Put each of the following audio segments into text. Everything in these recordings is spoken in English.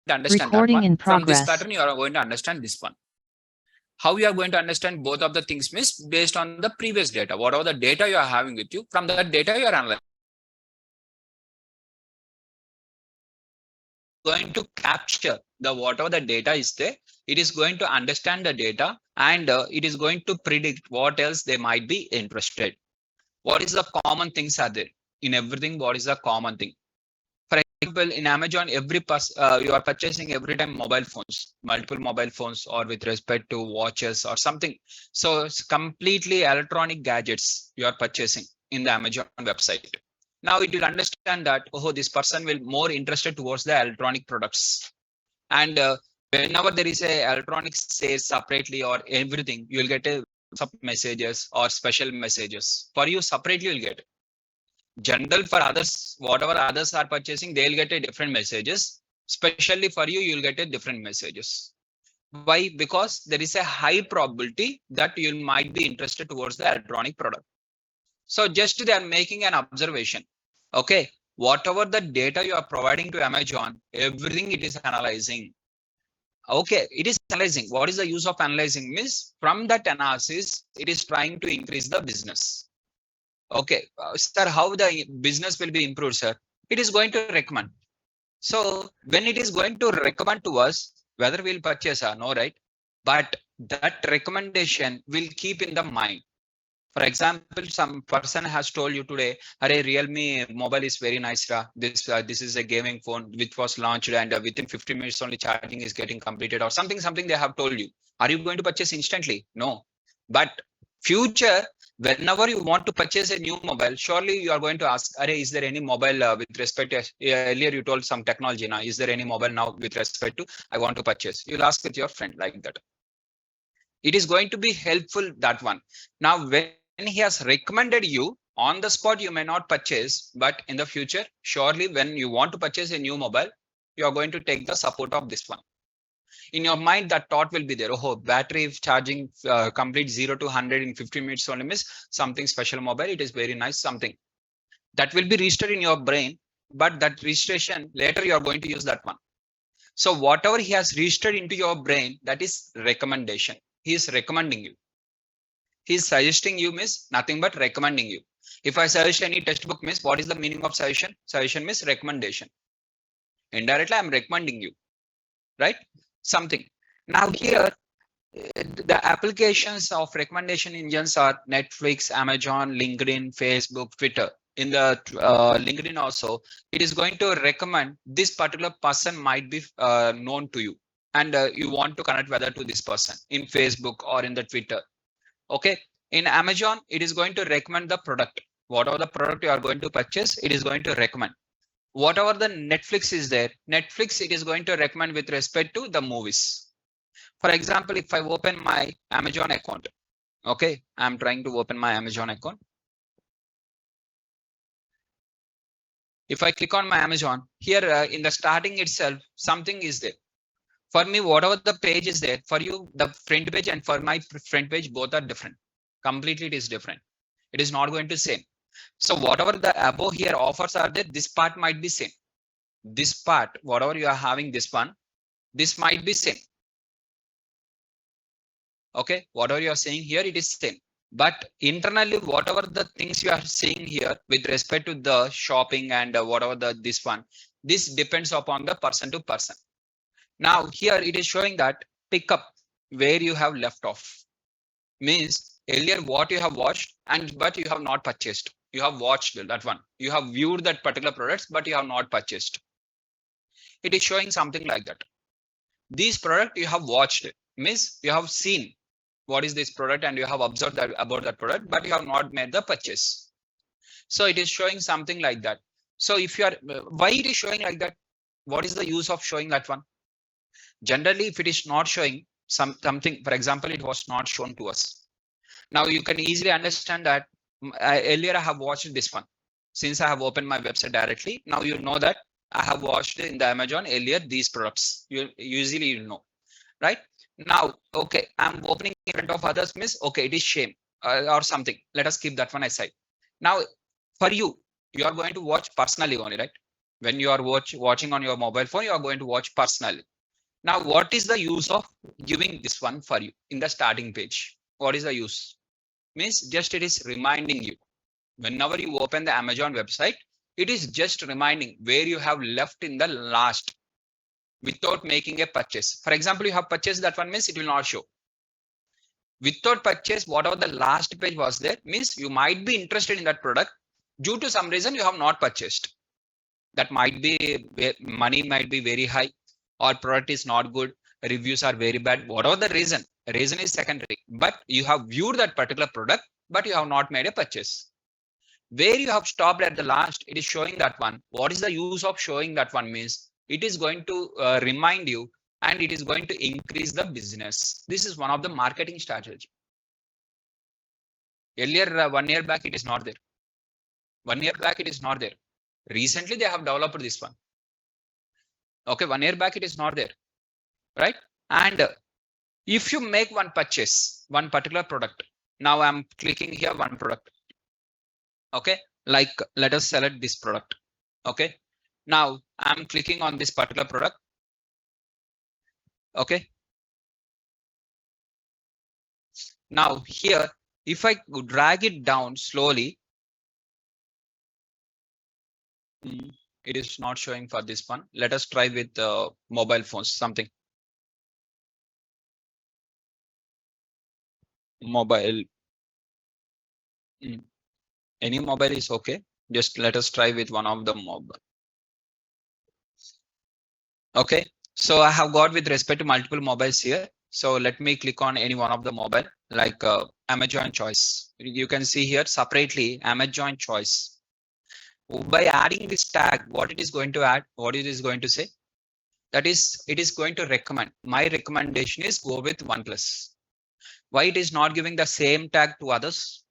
to understand that Recording one. in From this progress. pattern, you are going to understand this one. How you are going to understand both of the things means based on the previous data. Whatever the data you are having with you, from that data you are analyzing. Going to capture the whatever the data is there, it is going to understand the data, and it is going to predict what else they might be interested. What is the common things are there in everything? What is the common thing? For example, in Amazon, you are purchasing every time mobile phones, multiple mobile phones, or with respect to watches or something. So it's completely electronic gadgets you are purchasing in the Amazon website. Now it will understand that, oh, this person will more interested towards the electronic products. And whenever there is a electronic sales separately or everything, you will get a sub messages or special messages. For you separately, you'll get general. For others, whatever others are purchasing, they'll get a different messages. Especially for you, you'll get a different messages. Why? Because there is a high probability that you might be interested towards the electronic product. So just they are making an observation. Okay, whatever the data you are providing to Amazon, everything it is analyzing. Okay, it is analyzing. What is the use of analyzing? Means from that analysis, it is trying to increase the business. Okay, sir, how the business will be improved, sir? It is going to recommend. So when it is going to recommend to us, whether we'll purchase or no, right? But that recommendation will keep in the mind. For example, some person has told you today, "Arey, Realme mobile is very nice. This is a gaming phone which was launched, and within 15 minutes only charging is getting completed," or something they have told you. Are you going to purchase instantly? No. But future, whenever you want to purchase a new mobile, surely you are going to ask, "Arey, is there any mobile with respect to earlier you told some technology now? Is there any mobile now with respect to I want to purchase?" You'll ask with your friend like that. It is going to be helpful, that one. Now, when he has recommended you on the spot, you may not purchase, but in the future, surely when you want to purchase a new mobile, you are going to take the support of this one. In your mind, that thought will be there. Oh, battery charging complete 0 to 100 in 15 minutes only means something special mobile. It is very nice, something that will be registered in your brain, but that registration later you are going to use that one. So whatever he has registered into your brain, that is recommendation. He is recommending you. He is suggesting you means nothing but recommending you. If I suggest any textbook means, what is the meaning of suggestion? Suggestion means recommendation. Indirectly, I am recommending you, right? Something. Now here, the applications of recommendation engines are Netflix, Amazon, LinkedIn, Facebook, Twitter. In the LinkedIn also, it is going to recommend this particular person might be known to you, and you want to connect whether to this person in Facebook or in the Twitter. Okay, in Amazon, it is going to recommend the product. Whatever the product you are going to purchase, it is going to recommend. Whatever the Netflix is there, Netflix, it is going to recommend with respect to the movies. For example, if I open my Amazon account, okay, I'm trying to open my Amazon account. If I click on my Amazon, here in the starting itself, something is there. For me, whatever the page is there, for you, the front page and for my front page, both are different. Completely, it is different. It is not going to same. So whatever the above here offers are there, this part might be same. This part, whatever you are having, this one, this might be same. Okay, whatever you are saying here, it is same. But internally, whatever the things you are seeing here with respect to the shopping and whatever this one, this depends upon the person to person. Now here it is showing that pick up where you have left off. Means earlier what you have watched but you have not purchased. You have watched that one. You have viewed that particular products, but you have not purchased. It is showing something like that. These product you have watched, means you have seen what is this product and you have observed that about that product, but you have not made the purchase. So it is showing something like that. So if you are, why it is showing like that? What is the use of showing that one? Generally, if it is not showing something, for example, it was not shown to us. Now you can easily understand that earlier I have watched this one. Since I have opened my website directly, now you know that I have watched in the Amazon earlier these products. You know, right? Now, okay, I'm opening in front of others, miss. Okay, it is shame or something. Let us keep that one aside. Now, for you, you are going to watch personally only, right? When you are watching on your mobile phone, you are going to watch personally. Now, what is the use of giving this one for you in the starting page? What is the use? Means just it is reminding you. Whenever you open the Amazon website, it is just reminding where you have left in the last without making a purchase. For example, you have purchased that one, means it will not show. Without purchase, whatever the last page was there, means you might be interested in that product. Due to some reason, you have not purchased. That might be money might be very high, or product is not good, reviews are very bad. Whatever the reason is secondary. But you have viewed that particular product, but you have not made a purchase. Where you have stopped at the last, it is showing that one. What is the use of showing that one? Means it is going to remind you, and it is going to increase the business. This is one of the marketing strategy. Earlier, 1 year back, it is not there. 1 year back, it is not there. Recently, they have developed this one. Okay, 1 year back, it is not there, right? And if you make one purchase, one particular product, now I'm clicking here one product. Okay, like let us select this product. Okay, now I'm clicking on this particular product. Okay, now here, if I drag it down slowly, it is not showing for this one. Let us try with mobile phones, something. Mobile. Any mobile is okay. Just let us try with one of the mobile. Okay, so I have got with respect to multiple mobiles here. So let me click on any one of the mobile, like Amazon choice. You can see here separately Amazon choice. By adding this tag, what it is going to add, what it is going to say, that is, it is going to recommend. My recommendation is go with OnePlus. Why it is not giving the same tag to others?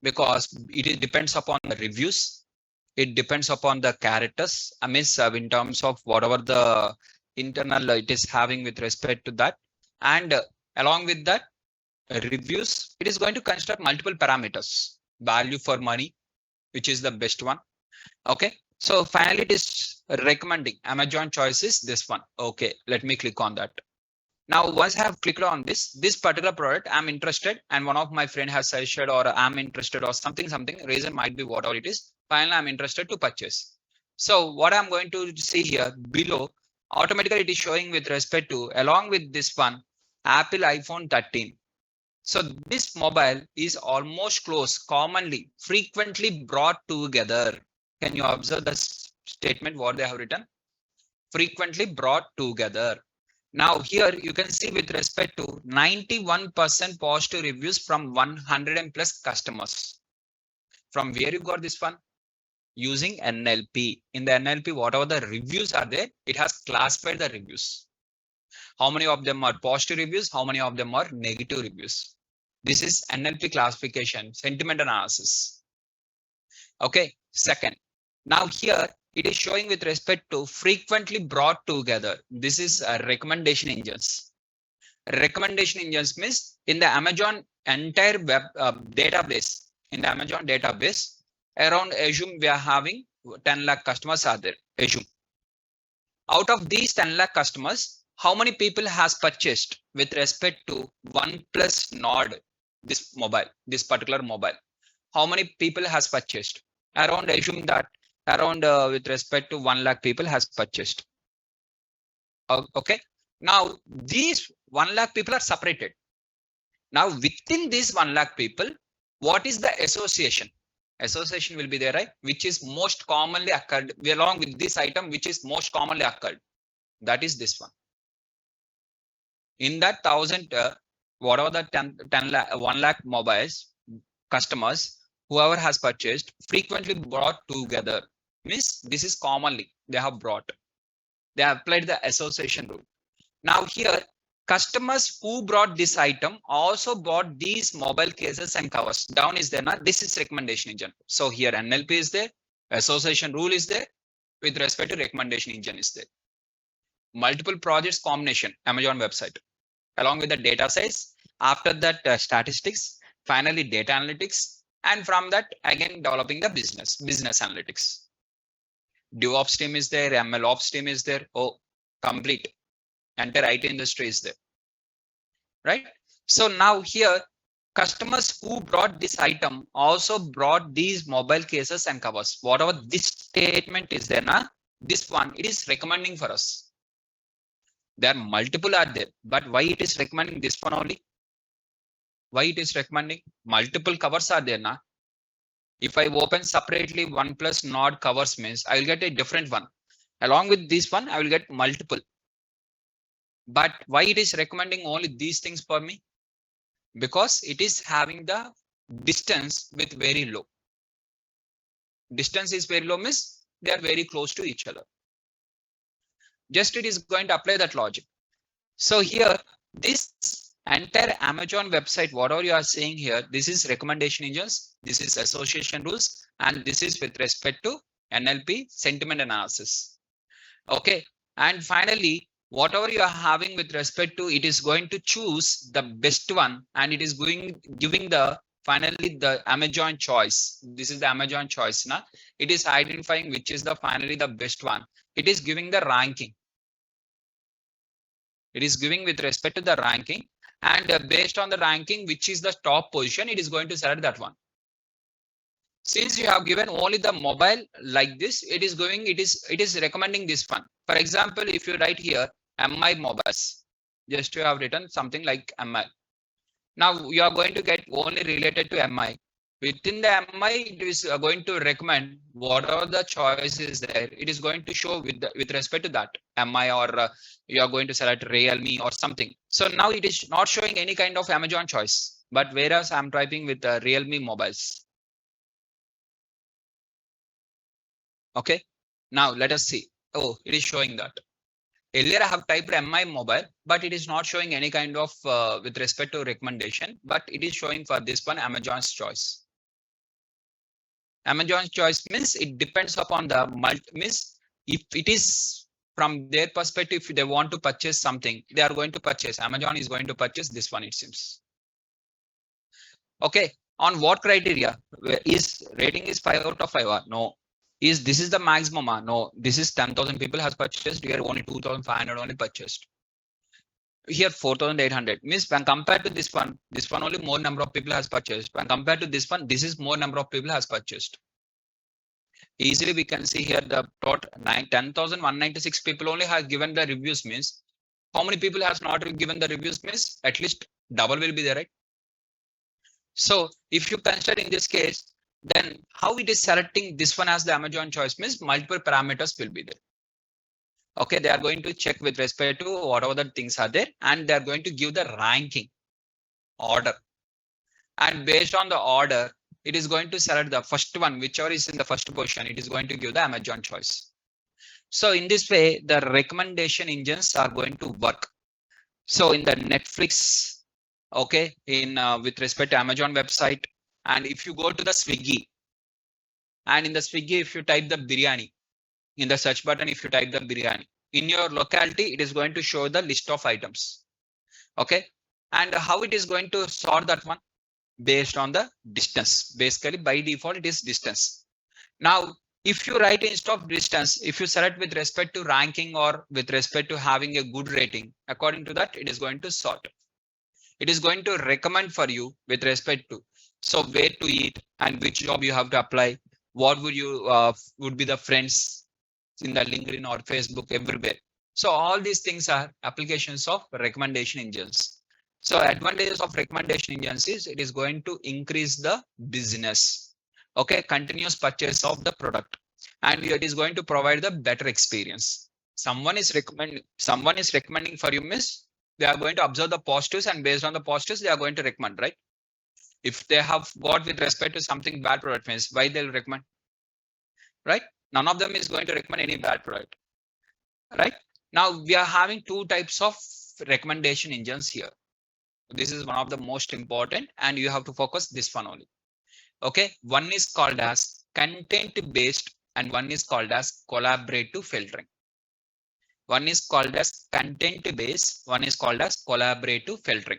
Because it depends upon the reviews. It depends upon the characters. I mean, in terms of whatever the internal it is having with respect to that. And along with that, reviews, it is going to construct multiple parameters. Value for money, which is the best one. Okay, so finally it is recommending Amazon choice is this one. Okay, let me click on that. Now, once I have clicked on this particular product, I'm interested, and one of my friend has suggested, or I'm interested, or something, reason might be whatever it is. Finally, I'm interested to purchase. So what I'm going to see here below, automatically it is showing with respect to, along with this one, Apple iPhone 13. So this mobile is almost close, commonly, frequently brought together. Can you observe the statement what they have written? Frequently brought together. Now here you can see with respect to 91% positive reviews from 100 and plus customers. From where you got this one? Using NLP. In the NLP, whatever the reviews are there, it has classified the reviews. How many of them are positive reviews? How many of them are negative reviews? This is NLP classification, sentiment analysis. Okay, second. Now here it is showing with respect to frequently brought together. This is recommendation engines. Recommendation engines means in the Amazon entire web database, in the Amazon database, around assume we are having 10 lakh customers are there. Assume. Out of these 10 lakh customers, how many people has purchased with respect to OnePlus Nord, this mobile, this particular mobile? How many people has purchased? Around assume that around with respect to 1 lakh people has purchased. Okay. Now these 1 lakh people are separated. Now within these 1 lakh people, what is the association? Association will be there, right? Which is most commonly occurred along with this item, which is most commonly occurred. That is this one. In that 1000, whatever the 1 lakh mobiles customers, whoever has purchased, frequently brought together. Means this is commonly they have brought. They have applied the association rule. Now here, customers who brought this item also bought these mobile cases and covers. Down is there now. This is recommendation engine. So here NLP is there, association rule is there, with respect to recommendation engine is there. Multiple projects combination, Amazon website, along with the data size. After that, statistics, finally data analytics, and from that again developing the business analytics. DevOps team is there, MLOps team is there. Oh, complete. Entire IT industry is there. Right? So now here, customers who brought this item also brought these mobile cases and covers. Whatever this statement is there, this one, it is recommending for us. There are multiple are there, but why it is recommending this one only? Why it is recommending? Multiple covers are there now. If I open separately OnePlus Nord covers means I will get a different one. Along with this one, I will get multiple. But why it is recommending only these things for me? Because it is having the distance with very low. Distance is very low means they are very close to each other. Just it is going to apply that logic. So here, this entire Amazon website, whatever you are seeing here, this is recommendation engines, this is association rules, and this is with respect to NLP, sentiment analysis. Okay, and finally, whatever you are having with respect to, it is going to choose the best one, and it is giving the finally the Amazon choice. This is the Amazon choice now. It is identifying which is the finally the best one. It is giving the ranking. It is giving with respect to the ranking, and based on the ranking, which is the top position, it is going to select that one. Since you have given only the mobile like this, it is recommending this one. For example, if you write here MI mobiles, just you have written something like MI. Now you are going to get only related to MI. Within the MI, it is going to recommend whatever the choice is there. It is going to show with respect to that MI, or you are going to select Realme or something. So now it is not showing any kind of Amazon choice, but whereas I'm typing with Realme mobiles. Okay, now let us see. Oh, it is showing that. Earlier I have typed MI mobile, but it is not showing any kind of with respect to recommendation, but it is showing for this one Amazon's choice. Amazon's choice means it depends upon the means if it is from their perspective, if they want to purchase something, they are going to purchase. Amazon is going to purchase this one, it seems. Okay, on what criteria? Is rating is 5 out of 5? No. This is the maximum? No. This is 10,000 people has purchased. Here only 2,500 only purchased. Here 4,800 means when compared to this one only more number of people has purchased. When compared to this one, this is more number of people has purchased. Easily we can see here the total 10,196 people only has given the reviews means how many people has not given the reviews means at least double will be there, right? So if you consider in this case, then how it is selecting this one as the Amazon choice means multiple parameters will be there. Okay, they are going to check with respect to whatever the things are there, and they are going to give the ranking order. And based on the order, it is going to select the first one, whichever is in the first position, it is going to give the Amazon choice. So in this way, the recommendation engines are going to work. So in the Netflix, okay, in with respect to Amazon website, and if you go to the Swiggy, and in the Swiggy, if you type the biryani, in the search button, if you type the biryani, in your locality, it is going to show the list of items. Okay. And how it is going to sort that one? Based on the distance. Basically, by default, it is distance. Now, if you write instead of distance, if you select with respect to ranking or with respect to having a good rating, according to that, it is going to sort. It is going to recommend for you with respect to, so where to eat and which job you have to apply, what would you would be the friends in the LinkedIn or Facebook, everywhere. So all these things are applications of recommendation engines. So advantages of recommendation engines is it is going to increase the business. Okay, continuous purchase of the product, and it is going to provide the better experience. Someone is recommending for you means they are going to observe the positives, and based on the positives, they are going to recommend, right? If they have got with respect to something bad product means why they'll recommend, right? None of them is going to recommend any bad product, right? Now we are having two types of recommendation engines here. This is one of the most important, and you have to focus this one only. Okay, one is called as content based and one is called as collaborative filtering. One is called as content based, one is called as collaborative filtering.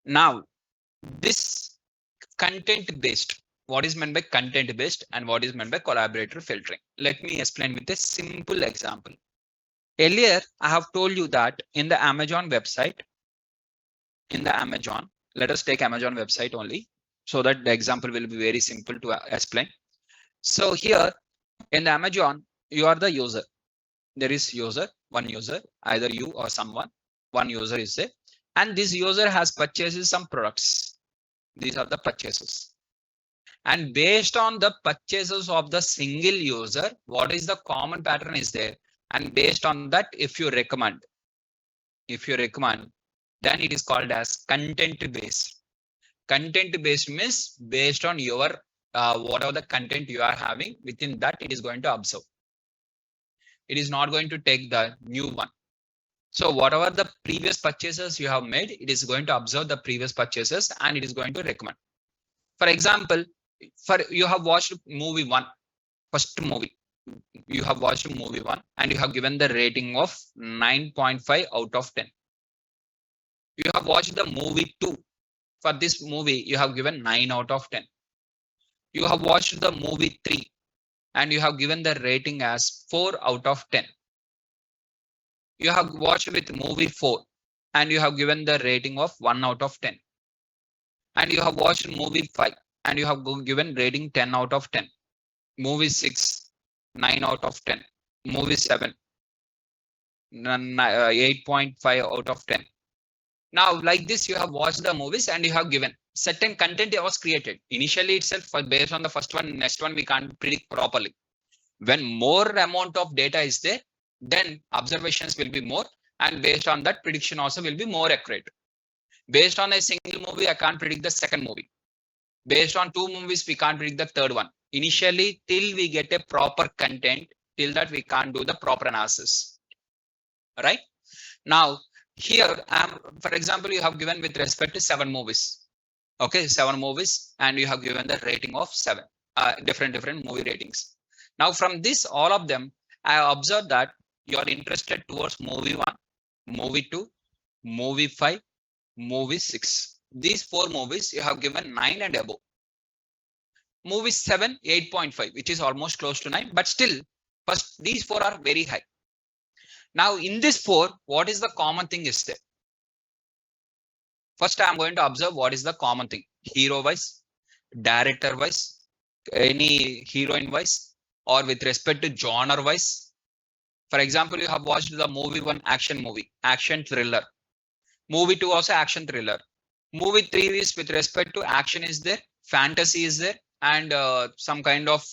Now, this content based, what is meant by content based and what is meant by collaborator filtering. Let me explain with a simple example. Earlier, I have told you that in the Amazon website, let us take Amazon website only so that the example will be very simple to explain. So here in the Amazon, you are the user. There is one user, either you or someone. One user is there, and this user has purchased some products. These are the purchases. And based on the purchases of the single user, what is the common pattern is there? And based on that, if you recommend, then it is called as content based. Content based means based on your whatever the content you are having, within that it is going to observe. It is not going to take the new one. So whatever the previous purchases you have made, it is going to observe the previous purchases and it is going to recommend. For example, you have watched movie one, first movie. You have watched movie one and you have given the rating of 9.5 out of 10. You have watched the movie two. For this movie, you have given 9 out of 10. You have watched the movie 3 and you have given the rating as 4 out of 10. You have watched with movie 4 and you have given the rating of 1 out of 10. And you have watched movie 5 and you have given rating 10 out of 10. Movie 6, 9 out of 10. Movie 7, 8.5 out of 10. Now, like this, you have watched the movies and you have given certain content was created. Initially itself, based on the first one, next one, we can't predict properly. When more amount of data is there, then observations will be more. And based on that, prediction also will be more accurate. Based on a single movie, I can't predict the second movie. Based on 2 movies, we can't predict the third one. Initially, till we get a proper content, till that we can't do the proper analysis. Right? Now, here, for example, you have given with respect to 7 movies. Okay, 7 movies, and you have given the rating of 7, different movie ratings. Now, from this, all of them, I observed that you are interested towards movie 1, movie 2, movie 5, movie 6. These 4 movies, you have given 9 and above. Movie 7, 8.5, which is almost close to 9, but still, first, these 4 are very high. Now, in this 4, what is the common thing is there? First, I am going to observe what is the common thing. Hero-wise, director-wise, any heroine-wise, or with respect to genre-wise. For example, you have watched the movie 1 action movie, action thriller. Movie 2 also action thriller. Movie 3 is with respect to action is there, fantasy is there, and some kind of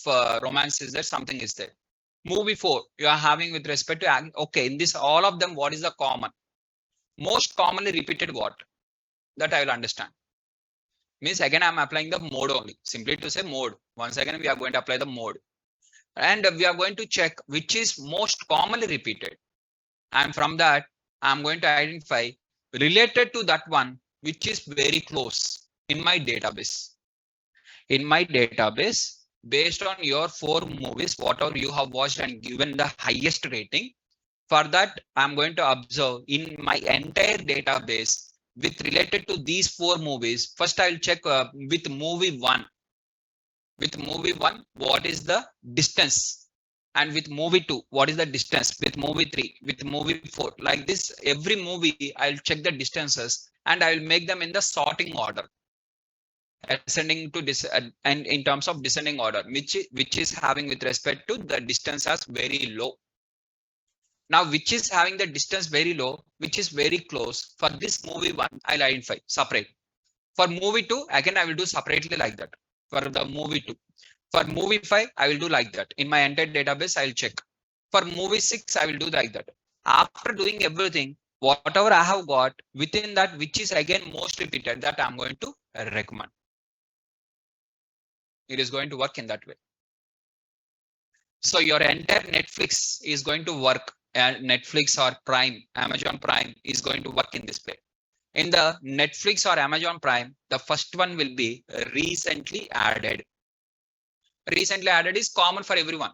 romance is there, something is there. Movie 4, you are having with respect to, okay, in this, all of them, what is the common? Most commonly repeated what? That I will understand. Means again, I am applying the mode only. Simply to say mode. Once again, we are going to apply the mode. And we are going to check which is most commonly repeated. And from that, I am going to identify related to that one, which is very close in my database. In my database, based on your 4 movies, whatever you have watched and given the highest rating, for that, I'm going to observe in my entire database with related to these 4 movies. First, I'll check with movie 1. With movie 1, what is the distance? And with movie 2, what is the distance? With movie 3, with movie 4. Like this, every movie, I'll check the distances and I will make them in the sorting order. Ascending to and in terms of descending order, which is having with respect to the distance as very low. Now, which is having the distance very low, which is very close. For this movie 1, I'll identify separate. For movie 2, again, I will do separately like that. For the movie 2. For movie 5, I will do like that. In my entire database, I will check. For movie 6, I will do like that. After doing everything, whatever I have got within that, which is again most repeated, that I'm going to recommend. It is going to work in that way. So your entire Netflix is going to work. Netflix or Prime, Amazon Prime is going to work in this way. In the Netflix or Amazon Prime, the first one will be recently added. Recently added is common for everyone,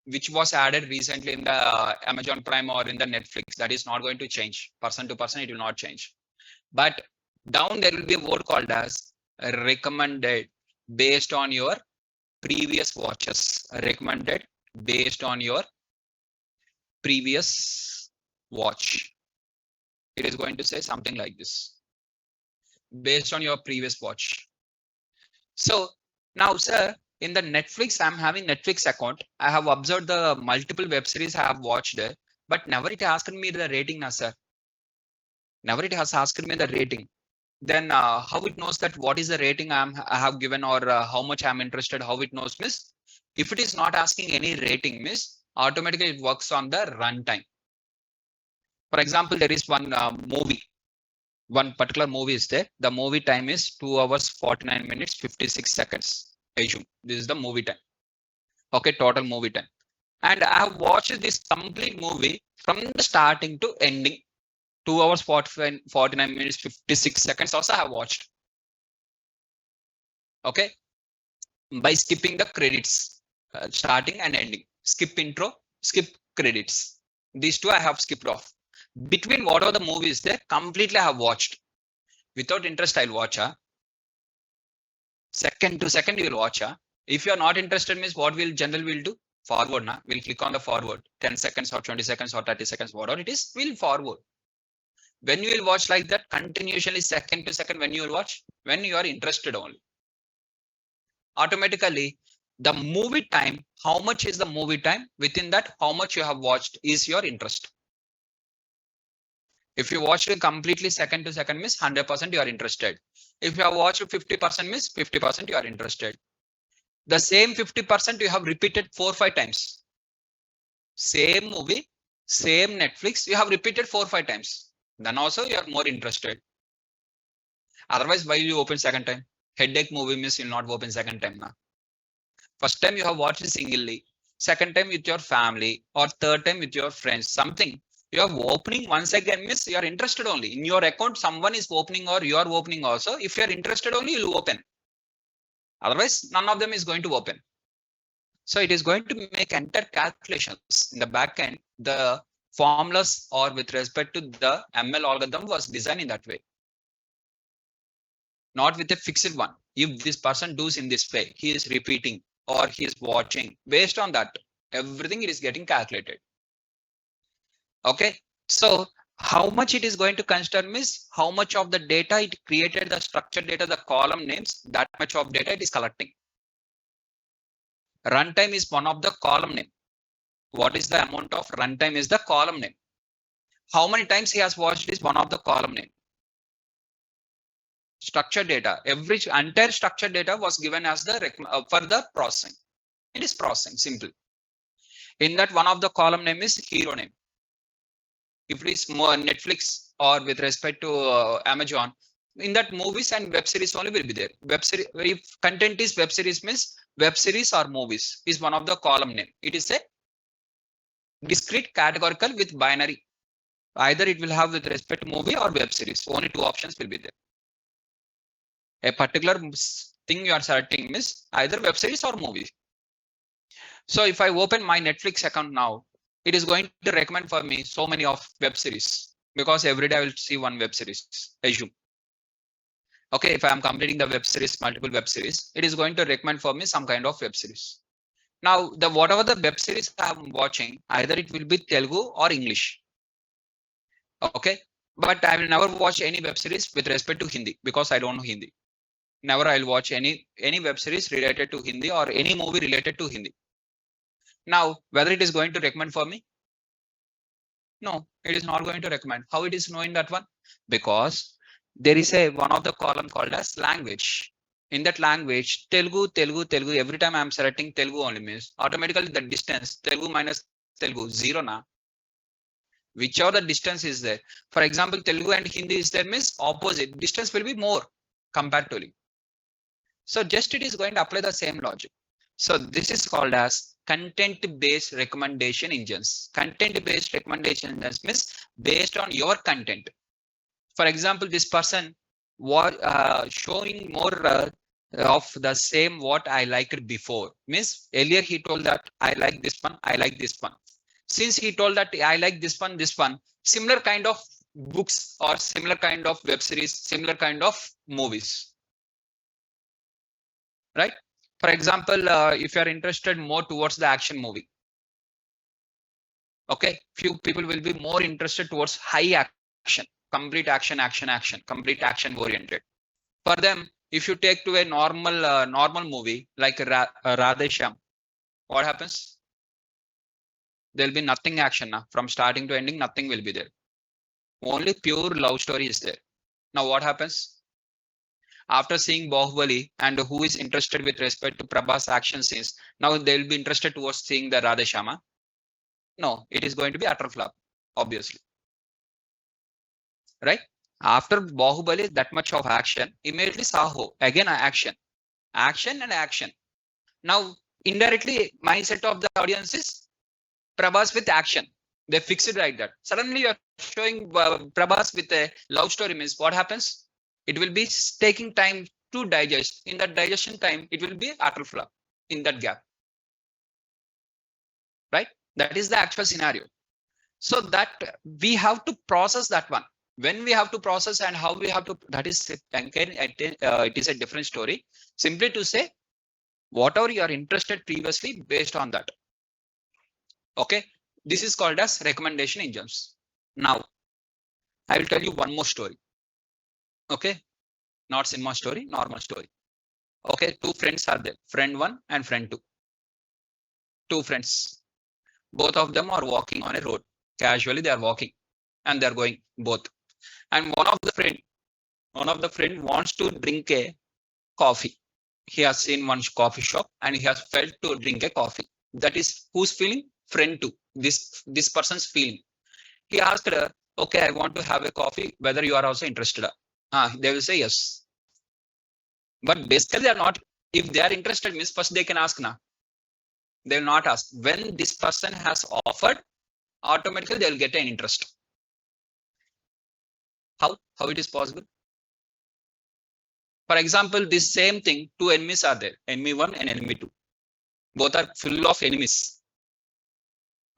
which was added recently in the Amazon Prime or in the Netflix. That is not going to change. Person to person, it will not change. But down there will be a word called as recommended. based on your previous watches. Recommended based on your previous watch. It is going to say something like this. Based on your previous watch. So now, sir, in the Netflix, I'm having Netflix account. I have observed the multiple web series I have watched there, but never it asked me the rating, sir. Never it has asked me the rating. Then how it knows that what is the rating I have given, or how much I'm interested, how it knows, miss? If it is not asking any rating, miss, automatically it works on the runtime. For example, there is one movie. One particular movie is there. The movie time is 2 hours, 49 minutes, 56 seconds. Assume this is the movie time. Okay, total movie time. And I have watched this complete movie from the starting to ending. 2 hours, 49 minutes, 56 seconds also I have watched. Okay. By skipping the credits, starting and ending. Skip intro, skip credits. These two I have skipped off. Between whatever the movie is there, completely I have watched. Without interest, I'll watch. Second to second, you will watch. If you are not interested, means what will do? Forward. We'll click on the forward. 10 seconds or 20 seconds or 30 seconds, whatever it is, we'll forward. When you will watch like that, continuously second to second, when you will watch, when you are interested only. Automatically, the movie time, how much is the movie time? Within that, how much you have watched is your interest. If you watch it completely second to second, means 100% you are interested. If you have watched 50%, means 50% you are interested. The same 50% you have repeated 4 or 5 times. Same movie, same Netflix, you have repeated 4 or 5 times. Then also you are more interested. Otherwise, why you open second time? Headache movie means you'll not open second time. First time you have watched singly, second time with your family, or third time with your friends, something. You are opening once again means you are interested only. In your account, someone is opening or you are opening also. If you are interested only, you will open. Otherwise, none of them is going to open. So it is going to make entire calculations in the back end. The formulas or with respect to the ML algorithm was designed in that way. Not with a fixed one. If this person does in this way, he is repeating or he is watching. Based on that, everything it is getting calculated. Okay, so how much it is going to consider means how much of the data it created, the structured data, the column names, that much of data it is collecting. Runtime is one of the column name. What is the amount of runtime is the column name. How many times he has watched is one of the column name. Structured data, every entire structured data was given as the for the processing. It is processing, simple. In that, one of the column name is hero name. If it is more Netflix or with respect to Amazon, in that movies and web series only will be there. Web series, if content is web series means web series or movies is one of the column name. It is a discrete categorical with binary. Either it will have with respect to movie or web series. Only two options will be there. A particular thing you are selecting is either web series or movie. So if I open my Netflix account now, it is going to recommend for me so many of web series because every day I will see one web series. Assume. Okay, if I am completing the web series, multiple web series, it is going to recommend for me some kind of web series. Now, whatever the web series I am watching, either it will be Telugu or English. Okay, but I will never watch any web series with respect to Hindi because I don't know Hindi. Never I'll watch any web series related to Hindi or any movie related to Hindi. Now, whether it is going to recommend for me? No, it is not going to recommend. How it is knowing that one? Because there is one of the column called as language. In that language, Telugu, every time I am selecting Telugu only means automatically the distance, Telugu minus Telugu, 0 na. Whichever the distance is there. For example, Telugu and Hindi is there means opposite. Distance will be more comparatively. So just it is going to apply the same logic. So this is called as content-based recommendation engines. Content-based recommendation engines means based on your content. For example, this person was showing more of the same what I liked before. Means earlier he told that I like this one, I like this one. Since he told that I like this one, similar kind of books or similar kind of web series, similar kind of movies. right? For example, if you are interested more towards the action movie, okay, few people will be more interested towards high action, complete action, complete action oriented. For them, if you take to a normal movie like Radhesham, what happens? There'll be nothing action now. From starting to ending, nothing will be there. Only pure love story is there. Now what happens? After seeing Bahubali and who is interested with respect to Prabhas action scenes, now they'll be interested towards seeing the Radheshama. No, it is going to be utter flop, obviously. Right? After Bahubali, that much of action, immediately Saho, again action. Action and action. Now, indirectly, mindset of the audience is Prabhas with action. They fix it like that. Suddenly, you're showing Prabhas with a love story means what happens? It will be taking time to digest. In that digestion time, it will be utter flop in that gap. Right? That is the actual scenario. So that we have to process that one. When we have to process and how we have to, that is it is a different story. Simply to say, whatever you are interested previously based on that. Okay, this is called as recommendation engines. Now, I will tell you one more story. Okay, not cinema story, normal story. Okay, two friends are there, friend one and friend two. Two friends, both of them are walking on a road. Casually, they are walking and they are going both. And one of the friend wants to drink a coffee. He has seen one coffee shop and he has felt to drink a coffee. That is whose feeling? Friend two. This person's feeling. He asked her, okay, I want to have a coffee, whether you are also interested. They will say yes. But basically they are not. If they are interested means first they can ask now. They will not ask. When this person has offered, automatically they will get an interest. How it is possible? For example, this same thing, two enemies are there, enemy one and enemy two. Both are full of enemies.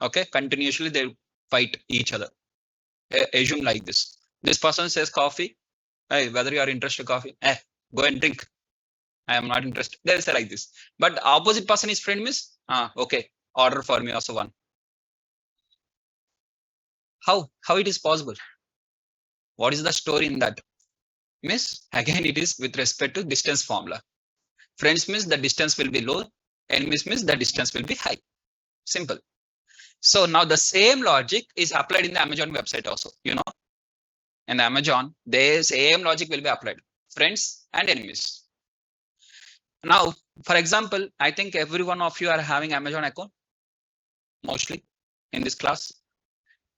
Okay, continuously they fight each other. Assume like this. This person says coffee. Hey, whether you are interested in coffee, go and drink. I am not interested. They say like this. But the opposite person is friend means, okay, order for me also one. How it is possible? What is the story in that? Miss, again, it is with respect to distance formula. Friends means the distance will be low. Enemies means the distance will be high. Simple. So now the same logic is applied in the Amazon website also. You know, in Amazon, the same logic will be applied. Friends and enemies. Now, for example, I think every one of you are having Amazon account, mostly in this class.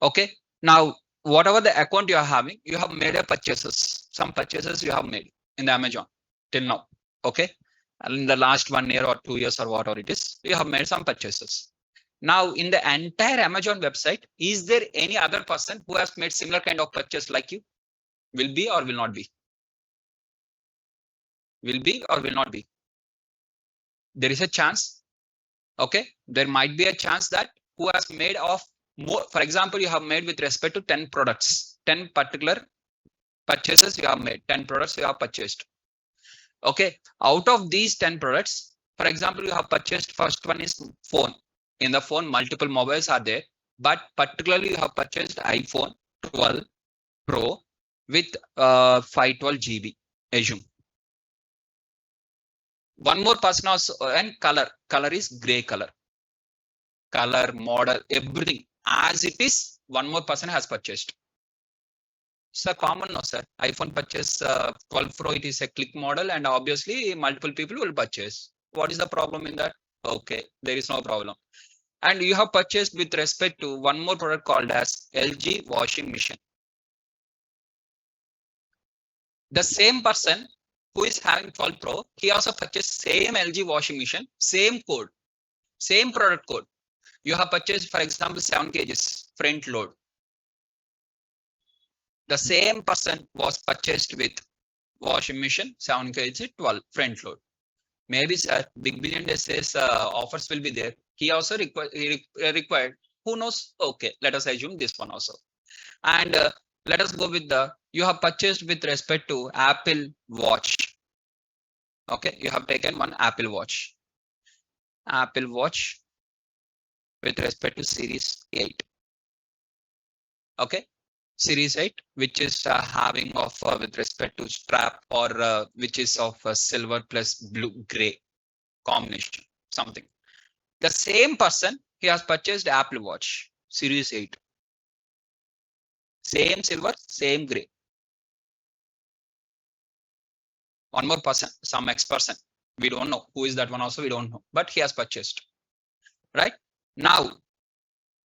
Okay. Now, whatever the account you are having, you have made a purchases. Some purchases you have made in the Amazon till now. Okay. And in the last 1 year or 2 years or whatever it is, you have made some purchases. Now, in the entire Amazon website, is there any other person who has made similar kind of purchase like you? Will be or will not be? Will be or will not be? There is a chance. Okay. There might be a chance that who has made of more. For example, you have made with respect to 10 products, 10 particular purchases you have made, 10 products you have purchased. Okay. Out of these 10 products, for example, you have purchased, first one is phone. In the phone, multiple mobiles are there, but particularly you have purchased iPhone 12 Pro with 512 GB. Assume. One more person also, and color. Color is gray color. Color, model, everything as it is. One more person has purchased. It's a common, no sir. iPhone purchase 12 Pro. It is a click model, and obviously multiple people will purchase. What is the problem in that? Okay, there is no problem. And you have purchased with respect to one more product called as LG washing machine. The same person who is having 12 Pro, he also purchased same LG washing machine, same code, same product code. You have purchased, for example, 7 kgs front load. The same person was purchased with washing machine 7 kg 12 front load. Maybe Big Billion Days says offers will be there. He also required. Who knows? Okay, let us assume this one also. And let us go with the, you have purchased with respect to Apple Watch. Okay, you have taken one Apple Watch. Apple Watch with respect to Series 8. Okay, Series 8, which is having of with respect to strap, or which is of silver plus blue gray combination, something. The same person, he has purchased Apple Watch Series 8. Same silver, same gray. One more person, some X person. We don't know who is that one also, we don't know. But he has purchased. Right? Now,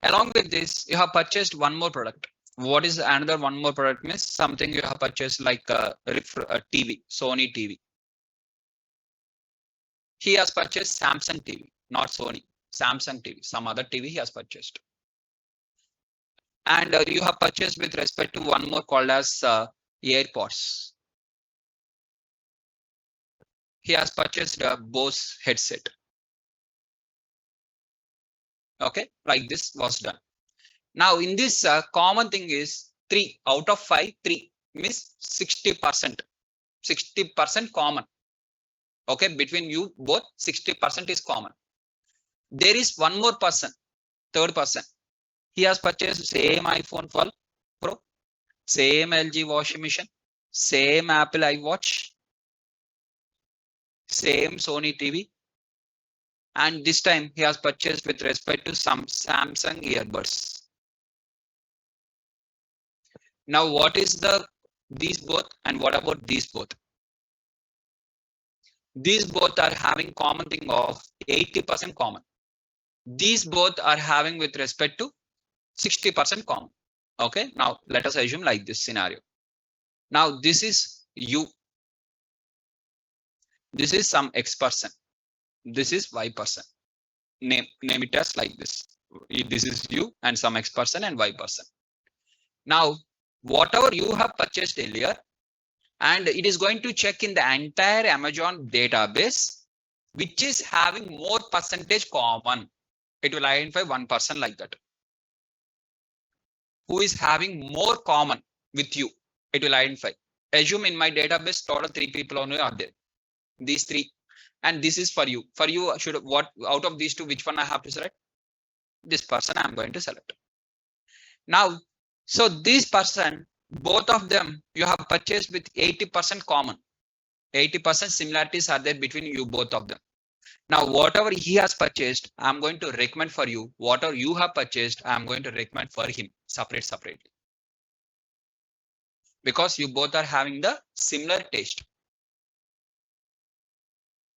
along with this, you have purchased one more product. What is another one more product means? Something you have purchased like a TV, Sony TV. He has purchased Samsung TV, not Sony. Samsung TV, some other TV he has purchased. And you have purchased with respect to one more called as AirPods. He has purchased a Bose headset. Okay, like this was done. Now in this common thing is 3 out of 5, 3 means 60%. 60% common. Okay, between you both 60% is common. There is one more person, third person. He has purchased same iPhone 12 Pro, same LG washing machine, same Apple iWatch, same Sony TV, and this time he has purchased with respect to some Samsung earbuds. Now what is the these both and what about these both? These both are having common thing of 80% common. These both are having with respect to 60% common. Okay, now let us assume like this scenario. Now this is you. This is some X person. This is Y person. Name it as like this. This is you and some X person and Y person. Now, whatever you have purchased earlier, and it is going to check in the entire Amazon database, which is having more percentage common. It will identify one person like that, who is having more common with you. It will identify. Assume in my database, total 3 people only are there. These 3. And this is for you. For you, should what out of these 2, which one I have to select? This person I'm going to select. Now, so this person, both of them, you have purchased with 80% common. 80% similarities are there between you both of them. Now, whatever he has purchased, I'm going to recommend for you. Whatever you have purchased, I'm going to recommend for him separately. Because you both are having the similar taste.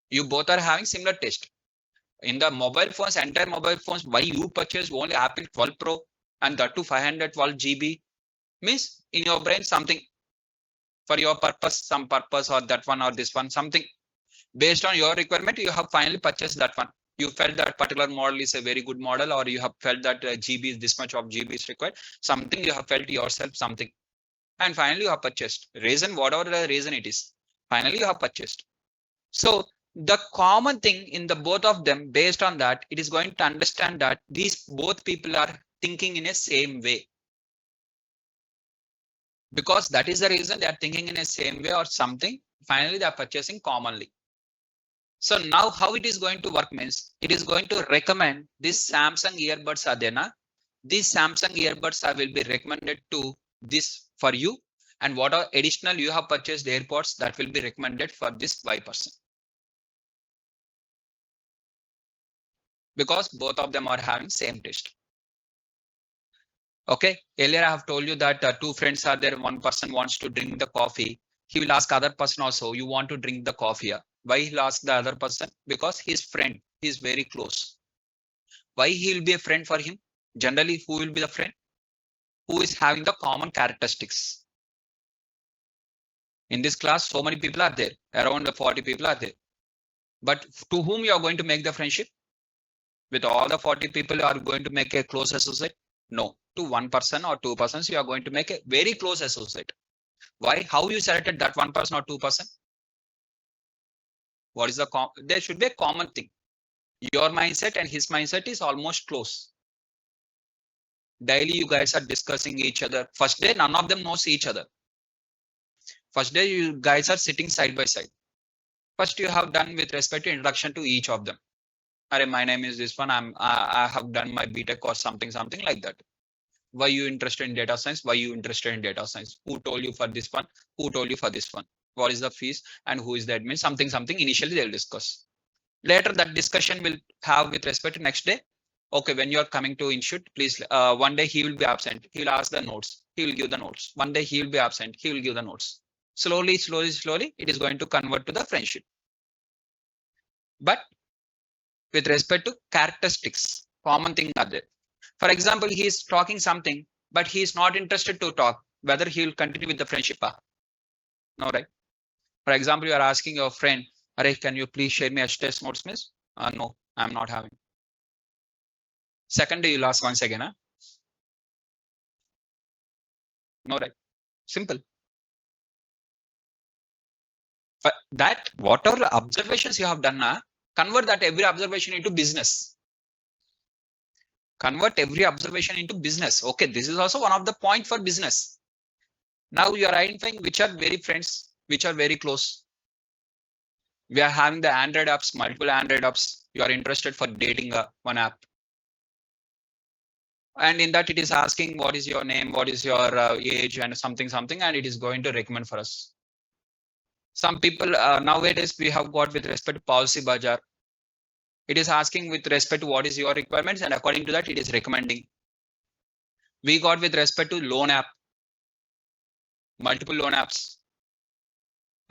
You both are having similar taste. In the mobile phones, entire mobile phones, why you purchase only Apple 12 Pro and that to 512 GB means in your brain something for your purpose, some purpose, or that one or this one, something based on your requirement, you have finally purchased that one. You felt that particular model is a very good model, or you have felt that GB is this much of GB is required. Something you have felt yourself, something, and finally you have purchased. Reason, whatever the reason it is, finally you have purchased. So the common thing in the both of them, based on that, it is going to understand that these both people are thinking in a same way. Because that is the reason they are thinking in a same way or something. Finally, they are purchasing commonly. So now how it is going to work means it is going to recommend this Samsung earbuds are there. Na? These Samsung earbuds I will be recommended to this for you, and what are additional you have purchased AirPods that will be recommended for this Y person. Because both of them are having same taste. Okay, earlier I have told you that 2 friends are there. One person wants to drink the coffee. He will ask other person also, you want to drink the coffee? Why he'll ask the other person? Because his friend is very close. Why he will be a friend for him? Generally, who will be the friend? Who is having the common characteristics. In this class, so many people are there. Around 40 people are there. But to whom you are going to make the friendship? With all the 40 people, you are going to make a close associate? No. To one person or 2 persons, you are going to make a very close associate. Why? How you selected that 1 person or 2 person? What is the there should be a common thing. Your mindset and his mindset is almost close. Daily you guys are discussing each other. First day, none of them knows each other. First day, you guys are sitting side by side. First, you have done with respect to introduction to each of them. My name is this one. I have done my BTech or something like that. Why you interested in data science? Why you interested in data science? Who told you for this one? Who told you for this one? What is the fees and who is the admin? Something. Initially they'll discuss. Later that discussion will have with respect to next day. Okay, when you are coming to institute, please. One day he will be absent. He will ask the notes. He will give the notes. One day he will be absent. He will give the notes. Slowly, it is going to convert to the friendship. But with respect to characteristics, common thing are there. For example, he is talking something, but he is not interested to talk, whether he will continue with the friendship. No, right? For example, you are asking your friend, Arey, can you please share me HTS notes, miss? No, I'm not having. Second day, you'll ask once again. No, right? Simple. But that, whatever observations you have done, convert that every observation into business. Convert every observation into business. Okay, this is also one of the point for business. Now you are identifying which are very friends, which are very close. We are having the Android apps, multiple Android apps. You are interested for dating one app. And in that it is asking what is your name, what is your age and something, and it is going to recommend for us. Some people nowadays we have got with respect to Policy Bazaar. It is asking with respect to what is your requirements and according to that it is recommending. We got with respect to loan app, multiple loan apps,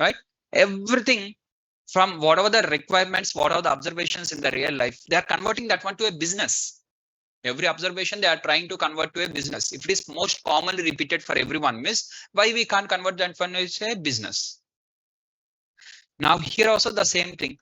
right? Everything from whatever the requirements, what are the observations in the real life, they are converting that one to a business. Every observation they are trying to convert to a business. If it is most commonly repeated for everyone, miss, why we can't convert that one to a business? Now here also the same thing.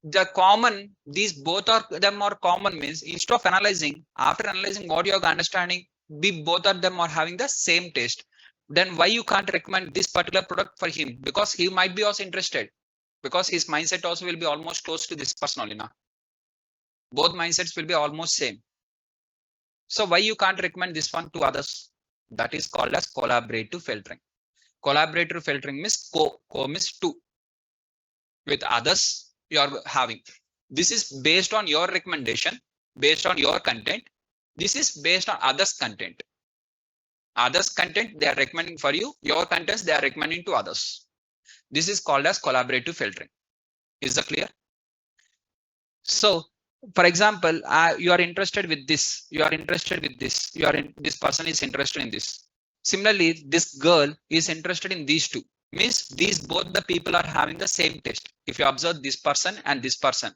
The common, these both are them are common means instead of analyzing, after analyzing what you are understanding, both of them are having the same taste. Then why you can't recommend this particular product for him? Because he might be also interested. Because his mindset also will be almost close to this person only now. Both mindsets will be almost same. So why you can't recommend this one to others? That is called as collaborative filtering. Collaborative filtering means co means two. With others you are having. This is based on your recommendation, based on your content. This is based on others' content. Others' content they are recommending for you. Your contents they are recommending to others. This is called as collaborative filtering. Is that clear? So, for example, you are interested with this. You are interested with this. This person is interested in this. Similarly, this girl is interested in these two. Means these both the people are having the same taste. If you observe this person and this person,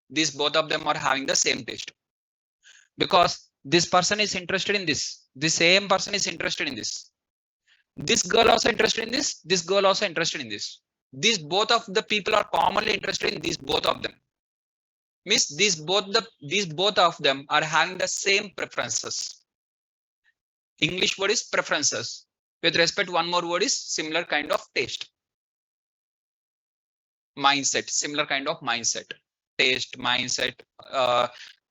these both of them are having the same taste. Because this person is interested in this. The same person is interested in this. This girl also interested in this. This girl also interested in this. These both of the people are commonly interested in these both of them. Means these both of them are having the same preferences. English word is preferences. With respect to one more word is similar kind of taste. Mindset, similar kind of mindset. Taste, mindset,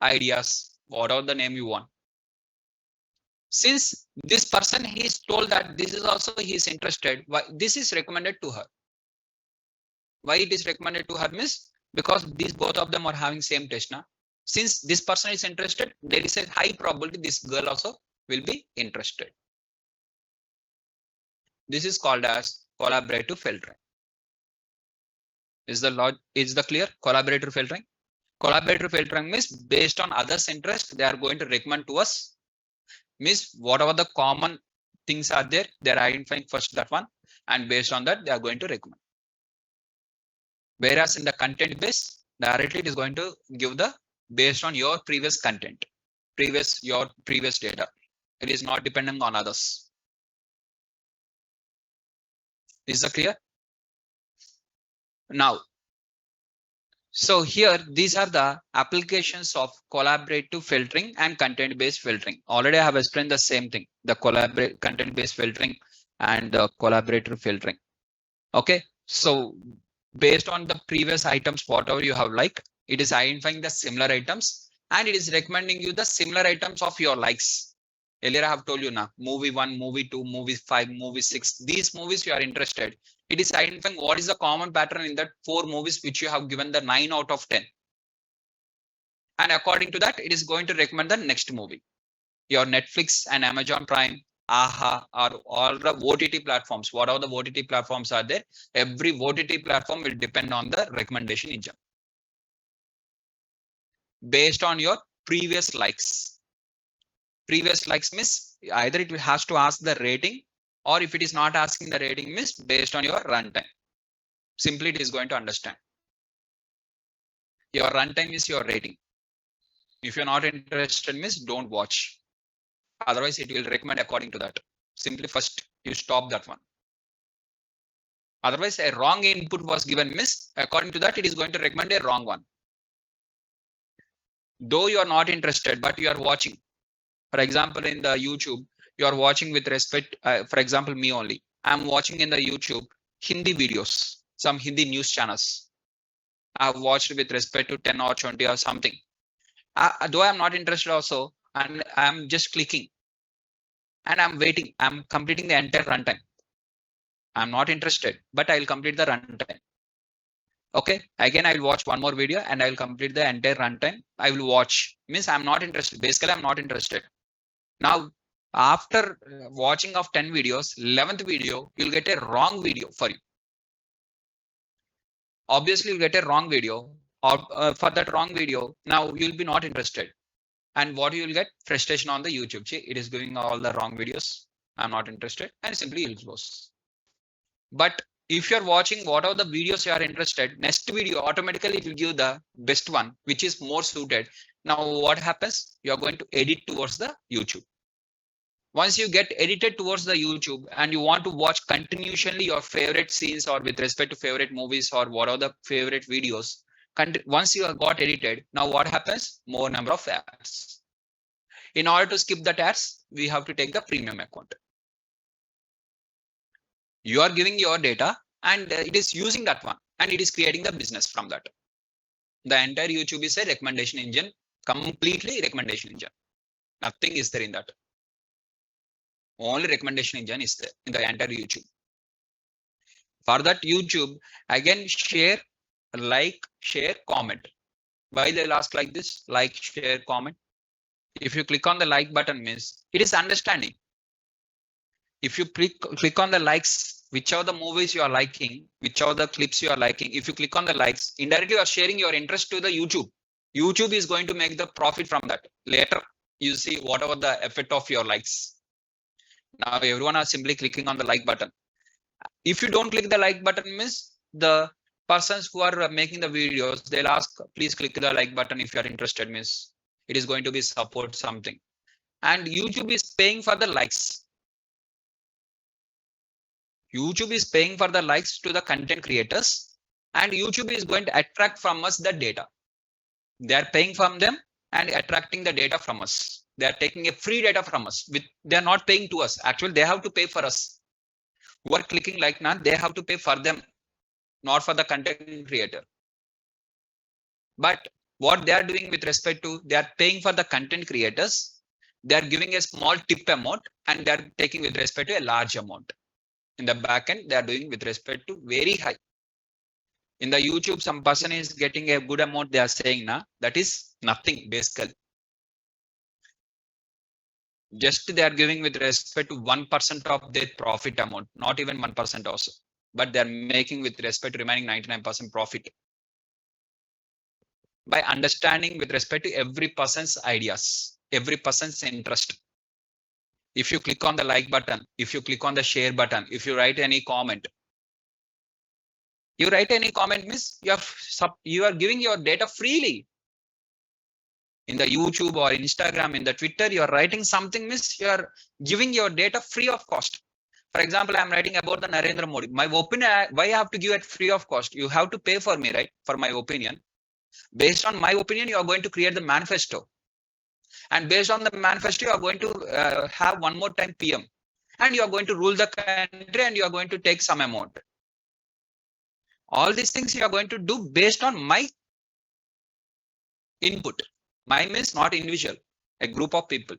ideas, whatever the name you want. Since this person he is told that this is also he is interested, why this is recommended to her. Why it is recommended to her means because these both of them are having same taste now. Since this person is interested, there is a high probability this girl also will be interested. This is called as collaborative filtering. Is the clear? Collaborative filtering. Collaborative filtering means based on others' interest, they are going to recommend to us. Means whatever the common things are there, they are identifying first that one, and based on that, they are going to recommend. Whereas in the content base, directly it is going to give the based on your previous content, your previous data. It is not dependent on others. Is that clear? Now, so here these are the applications of collaborative filtering and content-based filtering. Already I have explained the same thing, the content-based filtering and the collaborative filtering. Okay, so based on the previous items, whatever you have liked, it is identifying the similar items and it is recommending you the similar items of your likes. Earlier I have told you now, movie 1, movie 2, movie 5, movie 6. These movies you are interested. It is identifying what is the common pattern in that 4 movies which you have given the 9 out of 10. And according to that, it is going to recommend the next movie. Your Netflix and Amazon Prime, AHA, or all the OTT platforms. What are the OTT platforms are there? Every OTT platform will depend on the recommendation engine based on your previous likes. Previous likes means either it has to ask the rating, or if it is not asking the rating means based on your runtime. Simply it is going to understand. Your runtime is your rating. If you're not interested means don't watch. Otherwise it will recommend according to that. Simply first you stop that one. Otherwise a wrong input was given miss. According to that it is going to recommend a wrong one. Though you are not interested but you are watching. For example, in the YouTube you are watching with respect, for example me only. I am watching in the YouTube Hindi videos, some Hindi news channels. I have watched with respect to 10 or 20 or something. Though I am not interested also, and I am just clicking and I'm waiting. I'm completing the entire runtime. I'm not interested, but I will complete the runtime. Okay, again I will watch one more video and I will complete the entire runtime. I will watch, means I'm not interested. Basically, I'm not interested. Now, after watching of 10 videos, 11th video, you'll get a wrong video for you. Obviously, you'll get a wrong video, or for that wrong video, now you'll be not interested. And what you will get? Frustration on the YouTube. See, it is giving all the wrong videos. I'm not interested, and simply you'll close. But if you're watching whatever the videos you are interested, next video automatically it will give the best one, which is more suited. Now what happens? You are going to edit towards the YouTube. Once you get edited towards the YouTube and you want to watch continuously your favorite scenes or with respect to favorite movies or what are the favorite videos, once you have got edited, now what happens? More number of ads. In order to skip that ads, we have to take the premium account. You are giving your data and it is using that one and it is creating the business from that. The entire YouTube is a recommendation engine, completely recommendation engine. Nothing is there in that. Only recommendation engine is there in the entire YouTube. For that YouTube, again, share, like, share, comment. Why they'll ask like this? Like, share, comment. If you click on the like button means it is understanding. If you click on the likes, whichever the movies you are liking, whichever the clips you are liking, if you click on the likes, indirectly you are sharing your interest to the YouTube. YouTube is going to make the profit from that. Later, you see whatever the effect of your likes. Now everyone are simply clicking on the like button. If you don't click the like button means the persons who are making the videos, they'll ask, please click the like button if you are interested means it is going to be support something. And YouTube is paying for the likes. YouTube is paying for the likes to the content creators and YouTube is going to attract from us the data. They are paying from them and attracting the data from us. They are taking a free data from us. They are not paying to us. Actually, they have to pay for us. Who are clicking like now, they have to pay for them, not for the content creator. But what they are doing with respect to, they are paying for the content creators. They are giving a small tip amount and they are taking with respect to a large amount. In the backend, they are doing with respect to very high. In the YouTube, some person is getting a good amount. They are saying now that is nothing basically. Just they are giving with respect to 1% of their profit amount, not even 1% also, but they are making with respect to remaining 99% profit by understanding with respect to every person's ideas, every person's interest. If you click on the like button, if you click on the share button, if you write any comment, means you are giving your data freely. In the YouTube or Instagram, in the Twitter, you are writing something means you are giving your data free of cost. For example, I am writing about the Narendra Modi. My opinion, why I have to give it free of cost? You have to pay for me, right? For my opinion. Based on my opinion, you are going to create the manifesto. And based on the manifesto, you are going to have one more time PM. And you are going to rule the country and you are going to take some amount. All these things you are going to do based on my input. My means not individual, a group of people.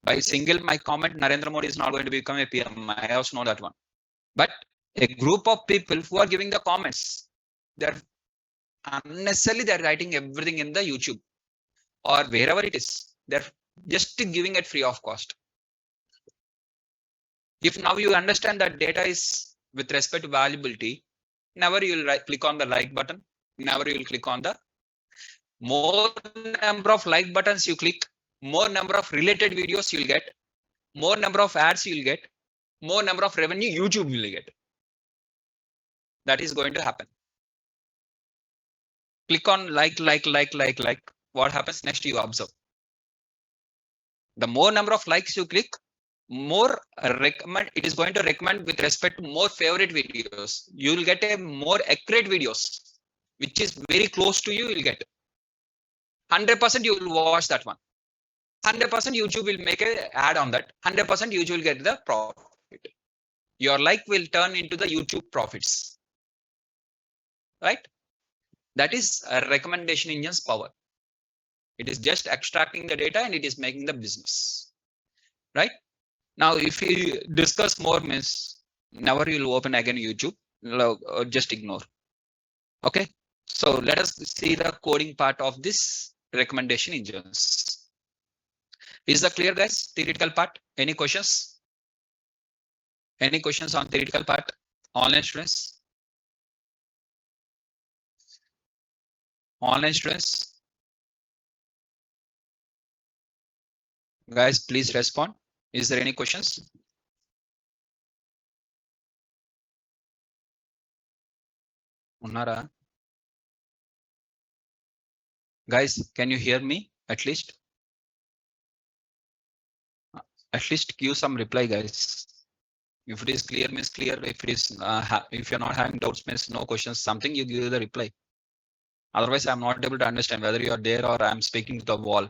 By single my comment, Narendra Modi is not going to become a PM. I also know that one. But a group of people who are giving the comments, they're unnecessarily they're writing everything in the YouTube or wherever it is. They're just giving it free of cost. If now you understand that data is with respect to valuability, never you'll click on the like button. Never you'll click on the more number of like buttons you click, more number of related videos you'll get, more number of ads you'll get, more number of revenue YouTube will get. That is going to happen. Click on like. What happens next? You observe. The more number of likes you click, more recommend. It is going to recommend with respect to more favorite videos. You will get a more accurate videos, which is very close to you. You'll get 100%. You will watch that one. 100% YouTube will make an ad on that. 100% YouTube will get the profit. Your like will turn into the YouTube profits. Right? That is a recommendation engine's power. It is just extracting the data and it is making the business. Right? Now, if you discuss more, means never you'll open again YouTube. Just ignore. Okay. So let us see the coding part of this recommendation engines. Is that clear, guys? Theoretical part. Any questions? Any questions on theoretical part? Online students? Online students? Guys, please respond. Is there any questions? Unnara? Guys, can you hear me at least? At least give some reply, guys. If it is clear, means clear. If it is, if you're not having doubts, means no questions. Something you give the reply. Otherwise, I'm not able to understand whether you are there or I'm speaking to the wall.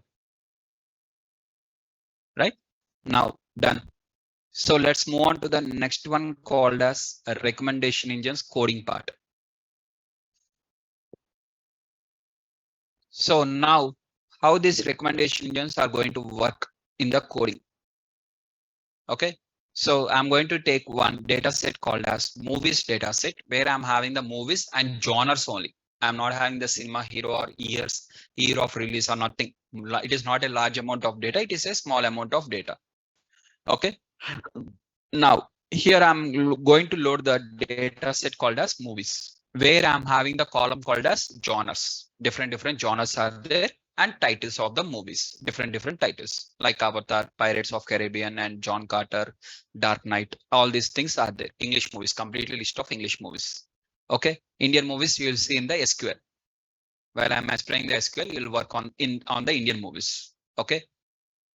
Right? Now, done. So let's move on to the next one called as a recommendation engines coding part. So now, how these recommendation engines are going to work in the coding. Okay. So I'm going to take one data set called as movies data set, where I'm having the movies and genres only. I'm not having the cinema hero or year of release or nothing. It is not a large amount of data. It is a small amount of data. Okay. Now here I'm going to load the data set called as movies, where I'm having the column called as genres. Different genres are there, and titles of the movies, different titles like Avatar, Pirates of Caribbean, and John Carter, Dark Knight. All these things are there. English movies, completely list of English movies. Okay, Indian movies you will see in the SQL. While I'm explaining the SQL, you'll work on the Indian movies. Okay.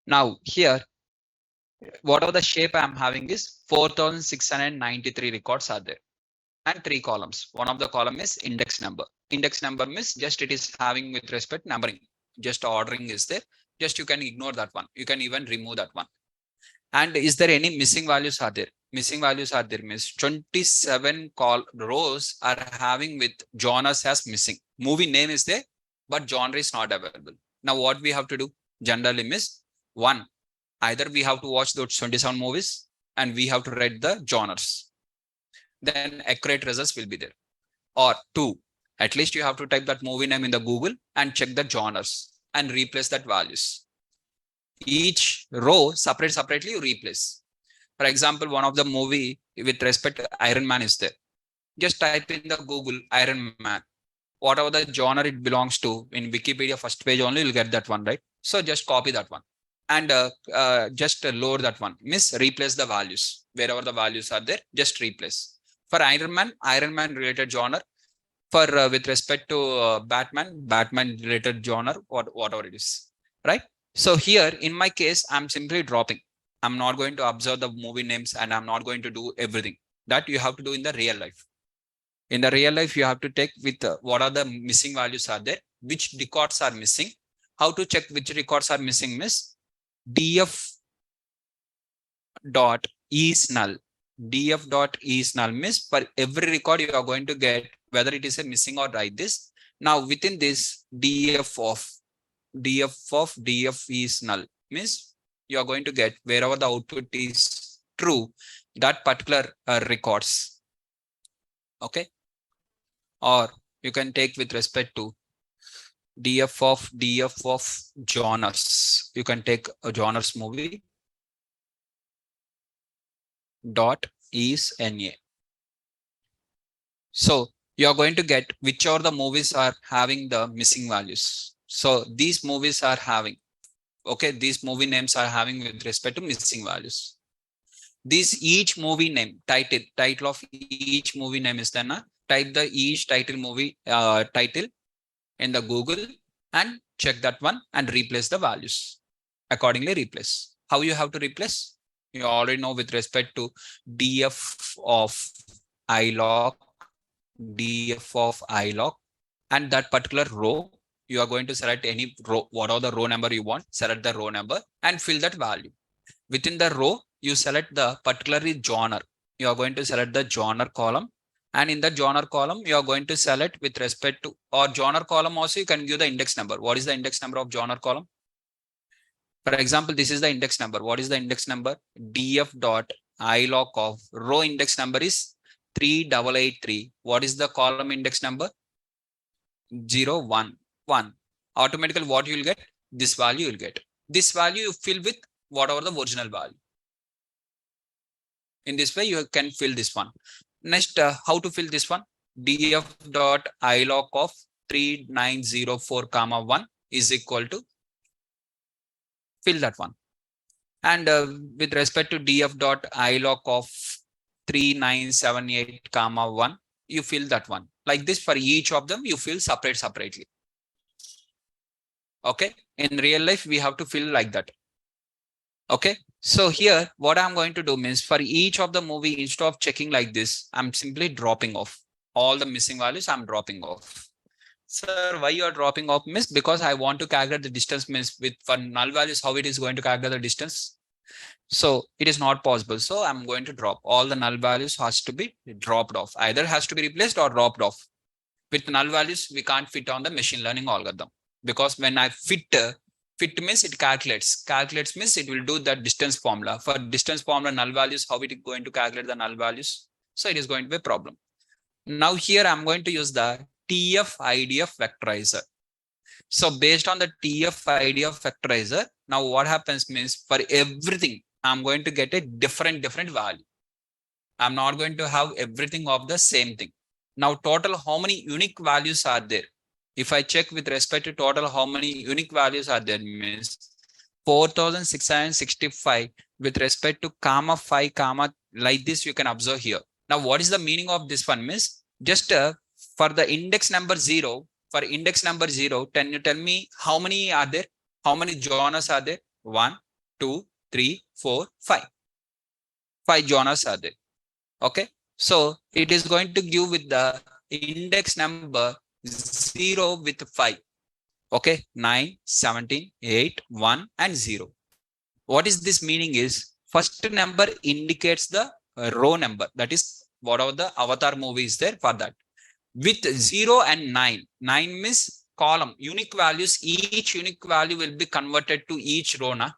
Now here, whatever the shape I'm having is 4,693 records are there, and 3 columns. One of the column is index number. Index number means just it is having with respect numbering. Just ordering is there. Just you can ignore that one. You can even remove that one. And is there any missing values are there? Missing values are there means 27 rows are having with genres as missing. Movie name is there, but genre is not available. Now what we have to do generally means one, either we have to watch those 27 movies and we have to write the genres. Then accurate results will be there. Or two, at least you have to type that movie name in the Google and check the genres and replace that values. Each row separately you replace. For example, one of the movie with respect to Iron Man is there. Just type in the Google Iron Man. Whatever the genre it belongs to in Wikipedia first page only, you'll get that one, right? So just copy that one and just load that one. Replace the values. Wherever the values are there, just replace. For Iron Man related genre. For with respect to Batman related genre, whatever it is, right? So here in my case, I'm simply dropping. I'm not going to observe the movie names and I'm not going to do everything that you have to do in the real life. In the real life, you have to take with what are the missing values are there, which records are missing. How to check which records are missing means df dot is null. Df dot is null means for every record you are going to get whether it is a missing or write this. Now within this df of df is null means you are going to get wherever the output is true, that particular records. Okay. Or you can take with respect to df of genres. You can take a genres movie dot is NA. So you are going to get which are the movies are having the missing values. So these movies are having, okay, these movie names are having with respect to missing values. This each movie name, title of each movie name is then type the each title movie title in the Google and check that one and replace the values. Accordingly replace. How you have to replace? You already know with respect to df of iloc, df of iloc, and that particular row, you are going to select any row, whatever the row number you want, select the row number and fill that value. Within the row, you select the particularly genre. You are going to select the genre column. And in the genre column, you are going to select with respect to, or genre column also, you can give the index number. What is the index number of genre column? For example, this is the index number. What is the index number? df dot iloc of row index number is 3883. What is the column index number? 0, 1, 1. Automatically, what you will get? This value you will get. This value you fill with whatever the original value. In this way, you can fill this one. Next, how to fill this one? df dot iloc of 3904 comma 1 is equal to fill that one. And with respect to df dot iloc of 3978 comma 1, you fill that one. Like this, for each of them, you fill separately. Okay. In real life, we have to fill like that. Okay. So here, what I'm going to do means for each of the movie, instead of checking like this, I'm simply dropping off all the missing values. I'm dropping off. Sir, why you are dropping off? Means because I want to calculate the distance, means with for null values, how it is going to calculate the distance. So it is not possible. So I'm going to drop all the null values has to be dropped off. Either has to be replaced or dropped off. With null values, we can't fit on the machine learning algorithm, because when I fit means it calculates. Calculates means it will do the distance formula. For distance formula null values, how it is going to calculate the null values? So it is going to be a problem. Now here I'm going to use the TF-IDF vectorizer. So based on the TF-IDF vectorizer, now what happens means for everything, I'm going to get a different value. I'm not going to have everything of the same thing. Now total how many unique values are there? If I check with respect to total how many unique values are there means 4665 with respect to comma 5 comma, like this you can observe here. Now what is the meaning of this one means just for the index number 0, for index number 0, can you tell me how many are there? How many genres are there? 1, 2, 3, 4, 5. 5 genres are there. Okay. So it is going to give with the index number 0 with 5. Okay. 9, 17, 8, 1 and 0. What is this meaning is first number indicates the row number. That is whatever the avatar movie is there for that. With 0 and 9. 9 means column. Unique values. Each unique value will be converted to each row. Na?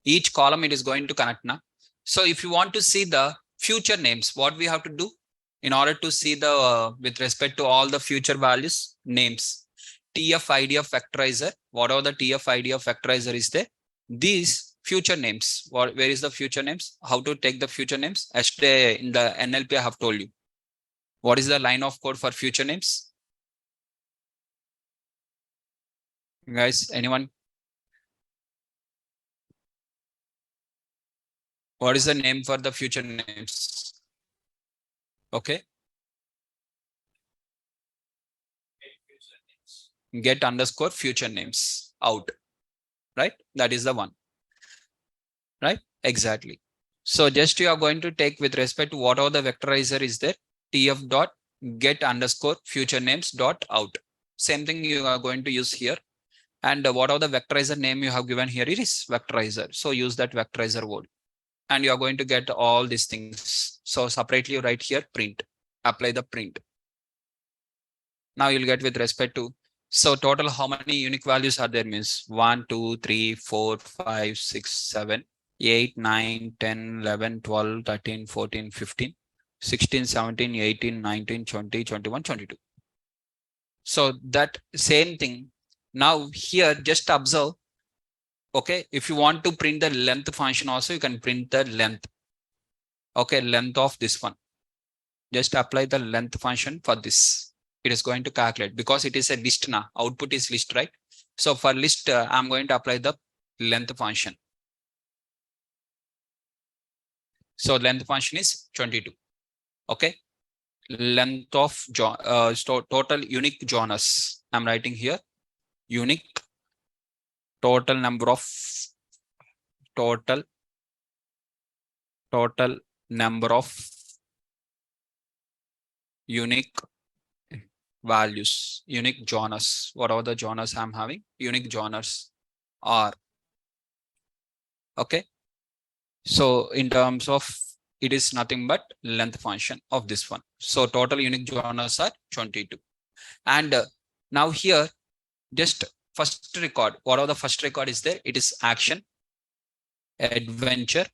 Each column it is going to connect. Na? So if you want to see the future names, what we have to do in order to see the with respect to all the future values names, TF-IDF vectorizer, whatever the TF-IDF vectorizer is there, these future names, where is the future names? How to take the future names? Yesterday in the NLP I have told you. What is the line of code for future names? Guys, anyone? What is the name for the future names? Okay. Get underscore future names out, right? That is the one, right? Exactly. So just you are going to take with respect to whatever the vectorizer is there, TF dot get underscore future names dot out. Same thing you are going to use here. And whatever the vectorizer name you have given here, it is vectorizer. So use that vectorizer word. And you are going to get all these things. So separately you write here print, apply the print. Now you'll get with respect to So total how many unique values are there means 1, 2, 3, 4, 5, 6, 7, 8, 9, 10, 11, 12, 13, 14, 15, 16, 17, 18, 19, 20, 21, 22. So that same thing. Now here just observe. Okay, if you want to print the length function also, you can print the length. Okay, length of this one. Just apply the length function for this. It is going to calculate because it is a list now. Output is list, right? So for list, I'm going to apply the length function. So length function is 22. Okay. Length of total unique genres. I'm writing here unique total number of total number of unique values, unique genres. Whatever the genres I'm having, unique genres are. Okay. So in terms of it is nothing but length function of this one. So total unique genres are 22. And now here, just first record, whatever the first record is there, it is action, adventure,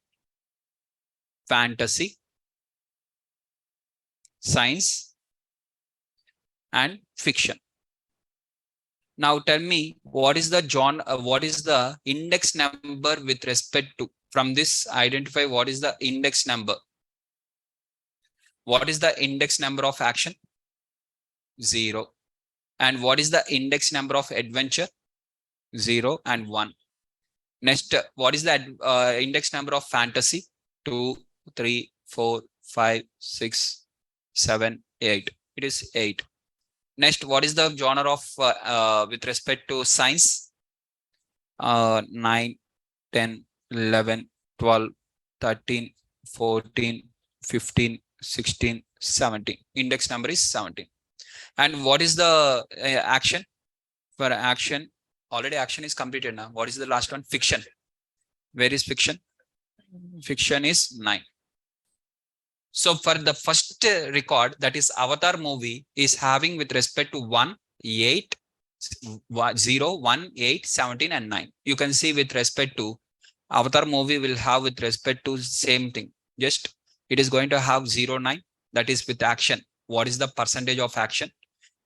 fantasy, science, and fiction. Now tell me what is the what is the index number with respect to, from this identify what is the index number. What is the index number of action? 0. And what is the index number of adventure? 0 and 1. Next, what is the index number of fantasy? 2, 3, 4, 5, 6, 7, 8. It is 8. Next, what is the genre of with respect to science? 9, 10, 11, 12, 13, 14, 15, 16, 17. Index number is 17. And what is the action? For action, already action is completed now. What is the last one? Fiction. Where is fiction? Fiction is 9. So for the first record, that is Avatar movie, is having with respect to 1, 8, 0, 1, 8, 17, and 9. You can see with respect to Avatar movie will have with respect to same thing. Just it is going to have 0, 9. That is with action. What is the percentage of action?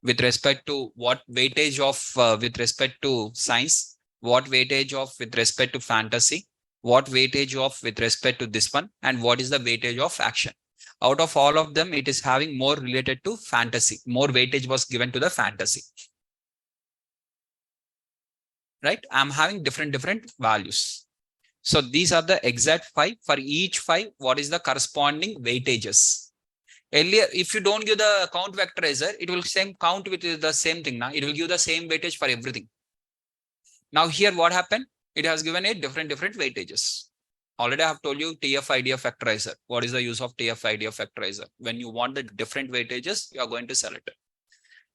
With respect to what weightage of with respect to science? What weightage of with respect to fantasy? What weightage of with respect to this one? And what is the weightage of action? Out of all of them, it is having more related to fantasy. More weightage was given to the fantasy. Right? I'm having different values. So these are the exact 5. For each 5, what is the corresponding weightages? Earlier, if you don't give the count vectorizer, it will same count with the same thing. Now it will give the same weightage for everything. Now here what happened? It has given a different weightages. Already I have told you TF-IDF factorizer. What is the use of TF-IDF factorizer? When you want the different weightages, you are going to select it.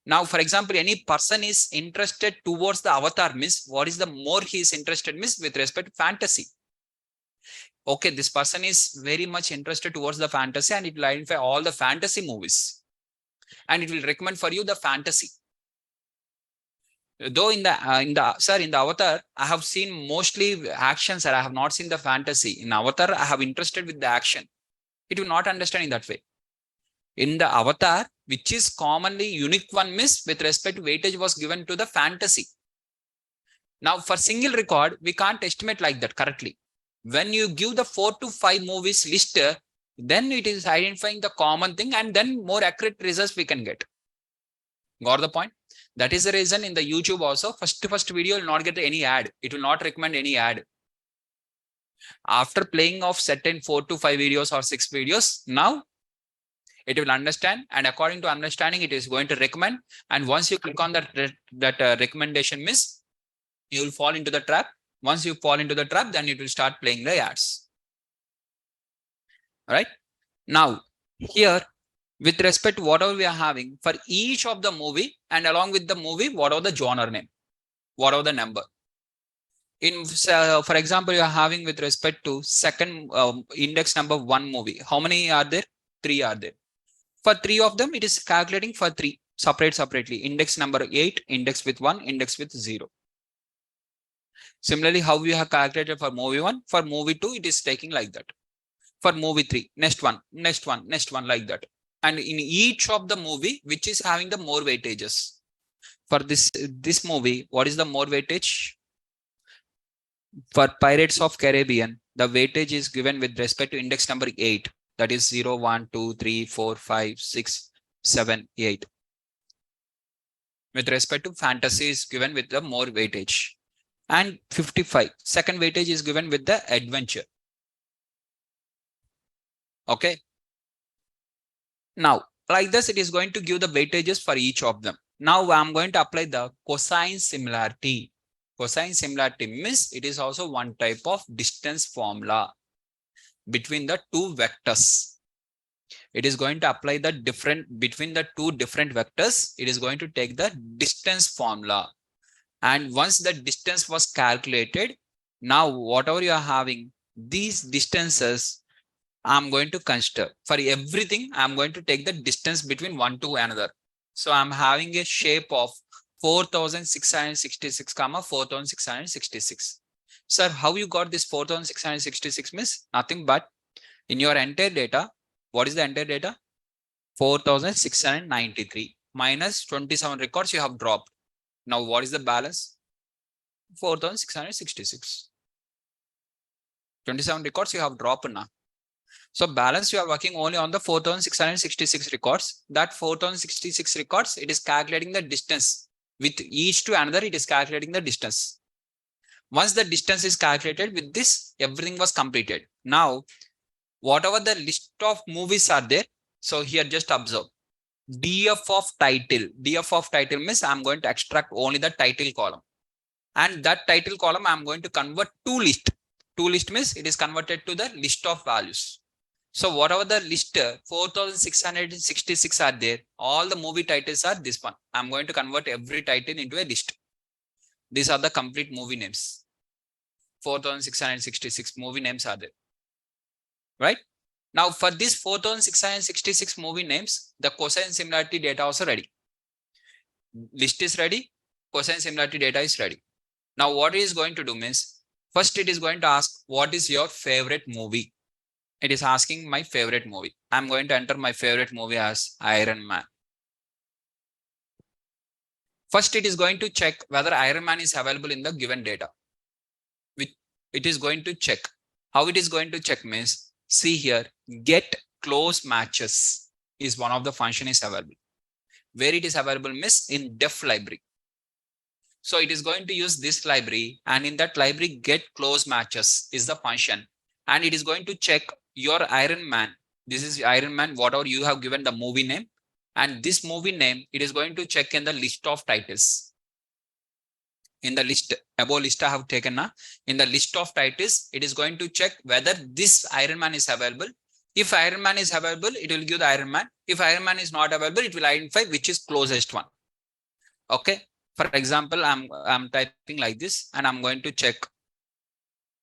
Now, for example, any person is interested towards the avatar means what is the more he is interested means with respect to fantasy. Okay, this person is very much interested towards the fantasy and it will identify all the fantasy movies. And it will recommend for you the fantasy. Though in the Avatar, I have seen mostly action, sir. I have not seen the fantasy. In Avatar, I have interested with the action. It will not understand in that way. In the Avatar, which is commonly unique one miss with respect to weightage was given to the fantasy. Now for single record, we can't estimate like that correctly. When you give the 4 to 5 movies list, then it is identifying the common thing and then more accurate results we can get. Got the point? That is the reason in the YouTube also, first video will not get any ad. It will not recommend any ad. After playing of certain 4 to 5 videos or 6 videos, now it will understand, and according to understanding, it is going to recommend. And once you click on that recommendation miss, you will fall into the trap. Once you fall into the trap, then it will start playing the ads. All right. Now here, with respect to whatever we are having for each of the movie and along with the movie, whatever the genre name, whatever the number. In for example, you are having with respect to second index number 1 movie. How many are there? 3 are there. For 3 of them, it is calculating for 3. separately. Index number 8, index with 1, index with 0. Similarly, how we have calculated for movie 1, for movie 2, it is taking like that. For movie 3, next one, like that. And in each of the movie, which is having the more weightages. For this movie, what is the more weightage? For Pirates of Caribbean, the weightage is given with respect to index number 8. That is 0, 1, 2, 3, 4, 5, 6, 7, 8. With respect to fantasy is given with the more weightage. And 55, second weightage is given with the adventure. Okay. Now, like this, it is going to give the weightages for each of them. Now I'm going to apply the cosine similarity. Cosine similarity means it is also one type of distance formula between the two vectors. It is going to apply the different between the two different vectors. It is going to take the distance formula. And once the distance was calculated, now whatever you are having, these distances, I'm going to consider. For everything, I'm going to take the distance between one to another. So I'm having a shape of 4666, 4666. Sir, how you got this 4666 means nothing but in your entire data. What is the entire data? 4693 minus 27 records you have dropped. Now what is the balance? 4666. 27 records you have dropped now. So balance you are working only on the 4666 records. That 4066 records, it is calculating the distance. With each to another, it is calculating the distance. Once the distance is calculated with this, everything was completed. Now, whatever the list of movies are there, so here just observe. DF of title. DF of title means I'm going to extract only the title column. And that title column, I'm going to convert to list. To list means it is converted to the list of values. So whatever the list 4666 are there, all the movie titles are this one. I'm going to convert every title into a list. These are the complete movie names. 4666 movie names are there. Right? Now for this 4666 movie names, the cosine similarity data also ready. List is ready, cosine similarity data is ready. Now what it is going to do means, first it is going to ask, what is your favorite movie? It is asking my favorite movie. I'm going to enter my favorite movie as Iron Man. First, it is going to check whether Iron Man is available in the given data. It is going to check. How it is going to check means, see here, get close matches is one of the function is available. Where it is available means in def library. So it is going to use this library, and in that library, get close matches is the function. And it is going to check your Iron Man. This is Iron Man, whatever you have given the movie name. And this movie name, it is going to check in the list of titles. In the list, above list I have taken now. In the list of titles, it is going to check whether this Iron Man is available. If Iron Man is available, it will give the Iron Man. If Iron Man is not available, it will identify which is closest one. Okay. For example, I'm typing like this and I'm going to check.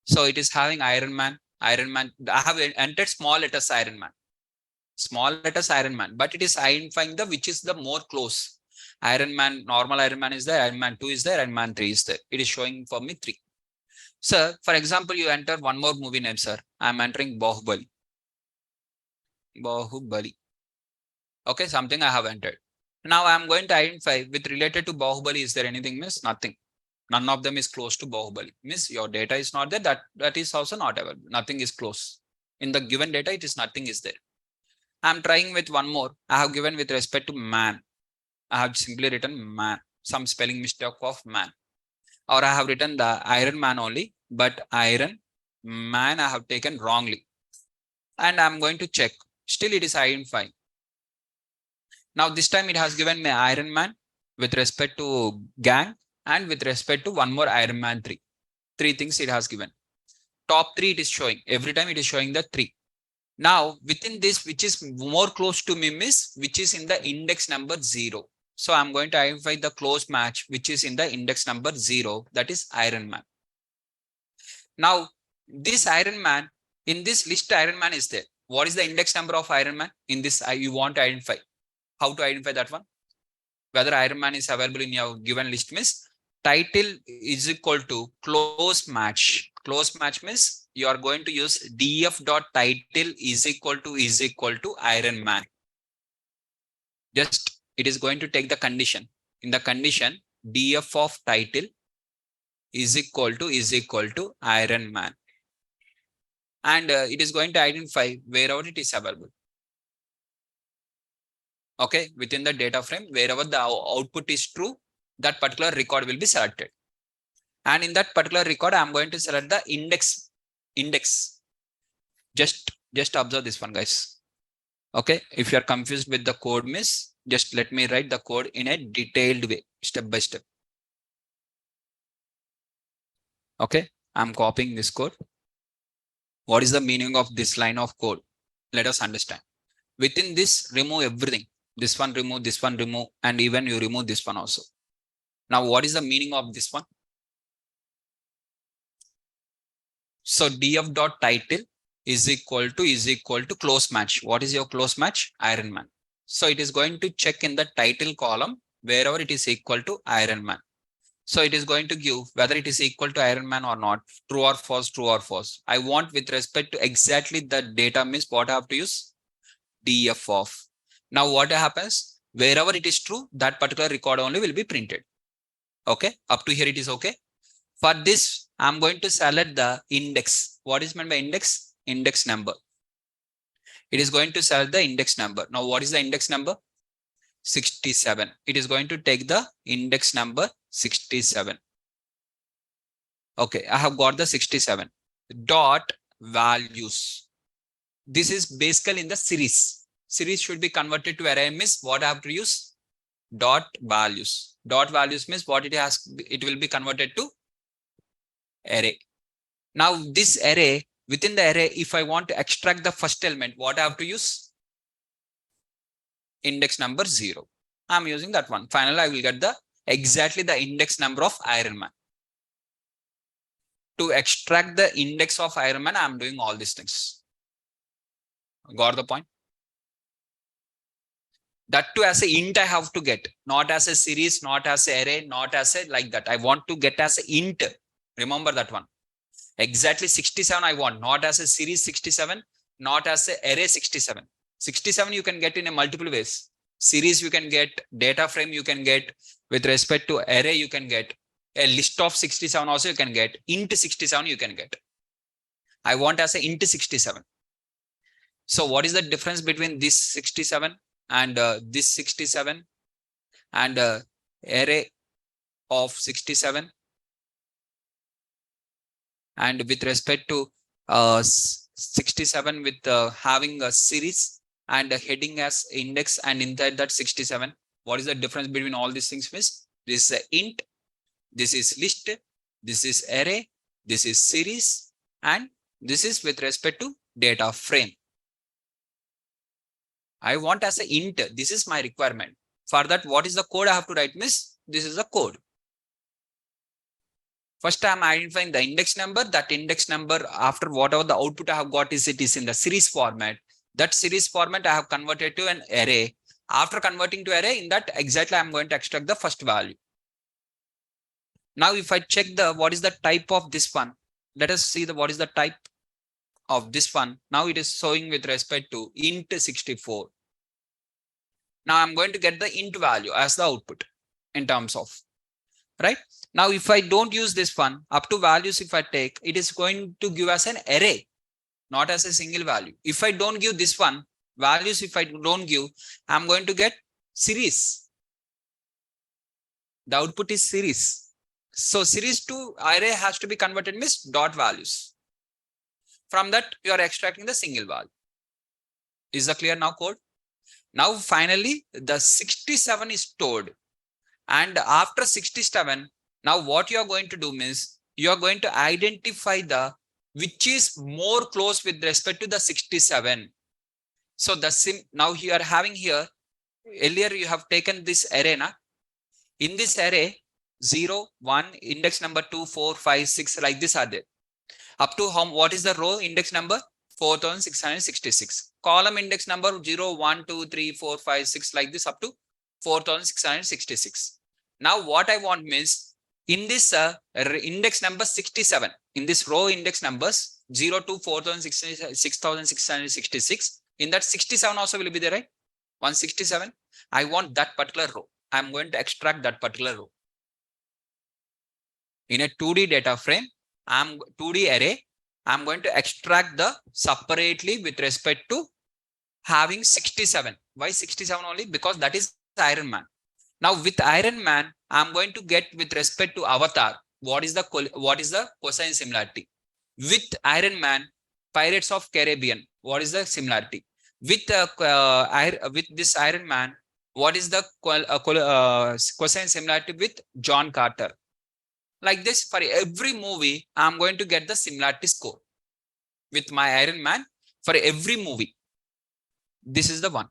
So it is having Iron Man. I have entered small letters Iron Man. Small letters Iron Man, but it is identifying the which is the more close. Iron Man, normal Iron Man is there, Iron Man 2 is there, Iron Man 3 is there. It is showing for me 3. Sir, for example, you enter one more movie name, sir. I'm entering Bahubali. Bahubali. Okay, something I have entered. Now I'm going to identify with related to Bahubali. Is there anything miss? Nothing. None of them is close to Bahubali. Means your data is not there. That is also not available. Nothing is close. In the given data, it is nothing is there. I'm trying with one more. I have given with respect to man. I have simply written man. Some spelling mistake of man. Or I have written the Iron Man only, but Iron Man I have taken wrongly. And I'm going to check. Still it is identifying. Now this time it has given me Iron Man with respect to gang and with respect to one more Iron Man 3. 3 things it has given. Top 3 it is showing. Every time it is showing the 3. Now within this, which is more close to me is which is in the index number 0. So I'm going to identify the close match which is in the index number 0. That is Iron Man. Now this Iron Man, in this list Iron Man is there. What is the index number of Iron Man? In this you want to identify. How to identify that one? whether Iron Man is available in your given list means title is equal to close match. Close match means you are going to use df dot title is equal to Iron Man. Just it is going to take the condition. In the condition, df of title is equal to Iron Man. And it is going to identify wherever it is available. Okay, within the data frame, wherever the output is true, that particular record will be selected. And in that particular record, I'm going to select the index. Just observe this one, guys. Okay, if you are confused with the code means, just let me write the code in a detailed way, step by step. Okay, I'm copying this code. What is the meaning of this line of code? Let us understand. Within this, remove everything. This one remove, and even you remove this one also. Now, what is the meaning of this one? So df dot title is equal to close match. What is your close match? Iron Man. So it is going to check in the title column wherever it is equal to Iron Man. So it is going to give whether it is equal to Iron Man or not, true or false, true or false. I want with respect to exactly the data means what I have to use? df of. Now what happens? Wherever it is true, that particular record only will be printed. Okay, up to here it is okay. For this, I'm going to select the index. What is meant by index? Index number. It is going to select the index number. Now what is the index number? 67. It is going to take the index number 67. Okay, I have got the 67. Dot values. This is basically in the series. Series should be converted to array means what I have to use? Dot values. Dot values means what it will be converted to array. Now this array, within the array, if I want to extract the first element, what I have to use? Index number 0. I'm using that one. Finally, I will get exactly the index number of Iron Man. To extract the index of Iron Man, I'm doing all these things. Got the point? That too as a int I have to get, not as a series, not as an array, not as a like that. I want to get as an int. Remember that one. Exactly 67 I want, not as a series 67, not as an array 67. 67 you can get in a multiple ways. Series you can get, data frame you can get, with respect to array you can get, a list of 67 also you can get, int 67 you can get. I want as a int 67. So what is the difference between this 67 and this 67 and array of 67? And with respect to 67 with having a series and a heading as index, and inside that 67, what is the difference between all these things? Means this is int, this is list, this is array, this is series, and this is with respect to data frame. I want as a int, this is my requirement. For that, what is the code I have to write? Means this is the code. First, I am identifying the index number. That index number, after whatever the output I have got, it is in the series format. That series format I have converted to an array. After converting to array, in that exactly I am going to extract the first value. Now, if I check what is the type of this one, let us see what is the type of this one. Now it is showing with respect to int 64. Now I'm going to get the int value as the output in terms of, right? Now, if I don't use this one, up to values, if I take, it is going to give us an array, not as a single value. If I don't give this one, values, if I don't give, I'm going to get series. The output is series. So series to array has to be converted means dot values. From that, you are extracting the single value. Is that clear now, code? Now, finally, the 67 is stored. And after 67, now what you are going to do means you are going to identify which is more close with respect to the 67. So now you are having here, earlier you have taken this array. In this array, 0, 1, index number 2, 4, 5, 6, like this are there. Up to what is the row index number? 4666. Column index number 0, 1, 2, 3, 4, 5, 6, like this up to 4,666. Now what I want means in this index number 67, in this row index numbers 0 to 4,666, in that 67 also will be there, right? 167. I want that particular row. I'm going to extract that particular row. In a 2D data frame, 2D array, I'm going to extract the separately with respect to having 67. Why 67 only? Because that is Iron Man. Now with Iron Man, I'm going to get with respect to Avatar. What is the cosine similarity? With Iron Man, Pirates of Caribbean. What is the similarity? With this Iron Man, what is the cosine similarity with John Carter? Like this, for every movie, I'm going to get the similarity score with my Iron Man for every movie. This is the one.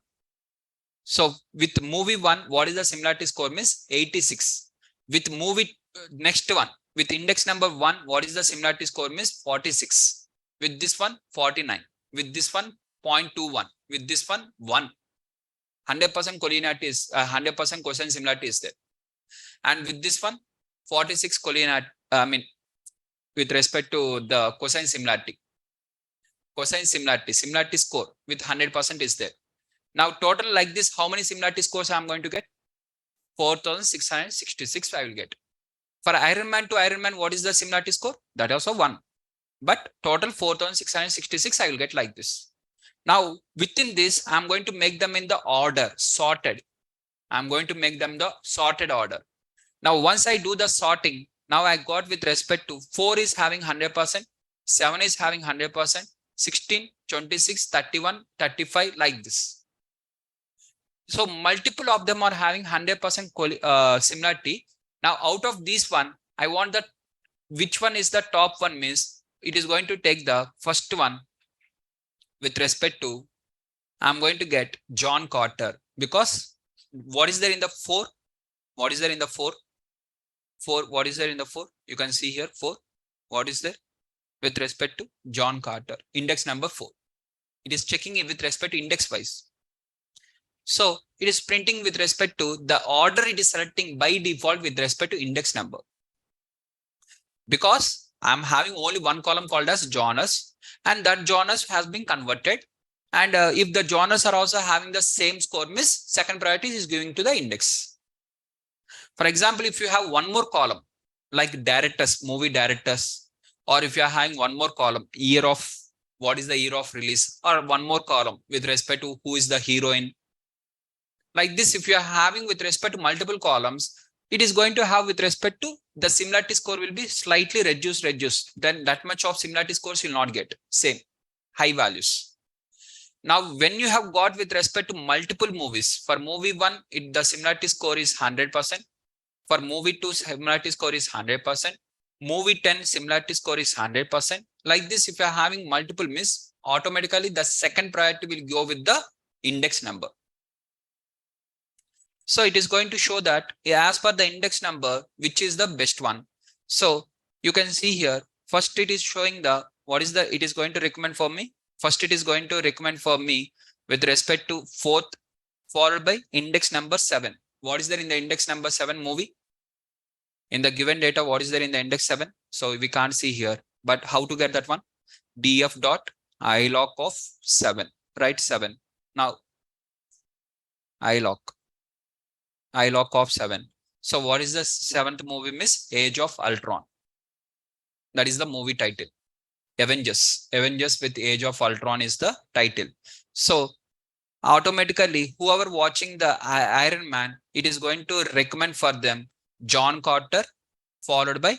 So with movie 1, what is the similarity score? Means 86. With movie next one, with index number 1, what is the similarity score? Means 46. With this one, 49. With this one, 0.21. With this one, 1. 100% collinearity is 100% cosine similarity is there. And with this one, 46 collinearity. With respect to the cosine similarity. Cosine similarity score with 100% is there. Now total like this, how many similarity scores I'm going to get? 4,666 I will get. For Iron Man to Iron Man, what is the similarity score? That also 1. But total 4,666 I will get like this. Now within this, I'm going to make them in the order, sorted. I'm going to make them the sorted order. Now once I do the sorting, now I got with respect to 4 is having 100%, 7 is having 100%, 16, 26, 31, 35 like this. So multiple of them are having 100% similarity. Now out of these one, I want that which one is the top one means it is going to take the first one with respect to, I'm going to get John Carter, because what is there in the 4? What is there in the 4? 4, what is there in the 4? You can see here 4. What is there? With respect to John Carter, index number 4. It is checking it with respect to index wise. So it is printing with respect to the order it is selecting by default with respect to index number. Because I'm having only one column called as genres, and that genres has been converted. And if the genres are also having the same score, means second priority is giving to the index. For example, if you have one more column like directors, movie directors, or if you are having one more column, year of, what is the year of release, or one more column with respect to who is the heroine. Like this, if you are having with respect to multiple columns, it is going to have with respect to the similarity score will be slightly reduced. Then that much of similarity scores you'll not get. Same, high values. Now, when you have got with respect to multiple movies, for movie 1, the similarity score is 100%. For movie 2, similarity score is 100%. Movie 10, similarity score is 100%. Like this, if you are having multiple means, automatically the second priority will go with the index number. So it is going to show that as per the index number, which is the best one. So you can see here, first it is showing the, what is the, it is going to recommend for me. First it is going to recommend for me with respect to 4th, followed by index number 7. What is there in the index number 7 movie? In the given data, what is there in the index 7? So we can't see here, but how to get that one? df dot ilog of 7, right? 7. Now ilog of 7. So what is the 7th movie? Miss Age of Ultron. That is the movie title. Avengers with Age of Ultron is the title. So automatically, whoever watching the Iron Man, it is going to recommend for them John Carter, followed by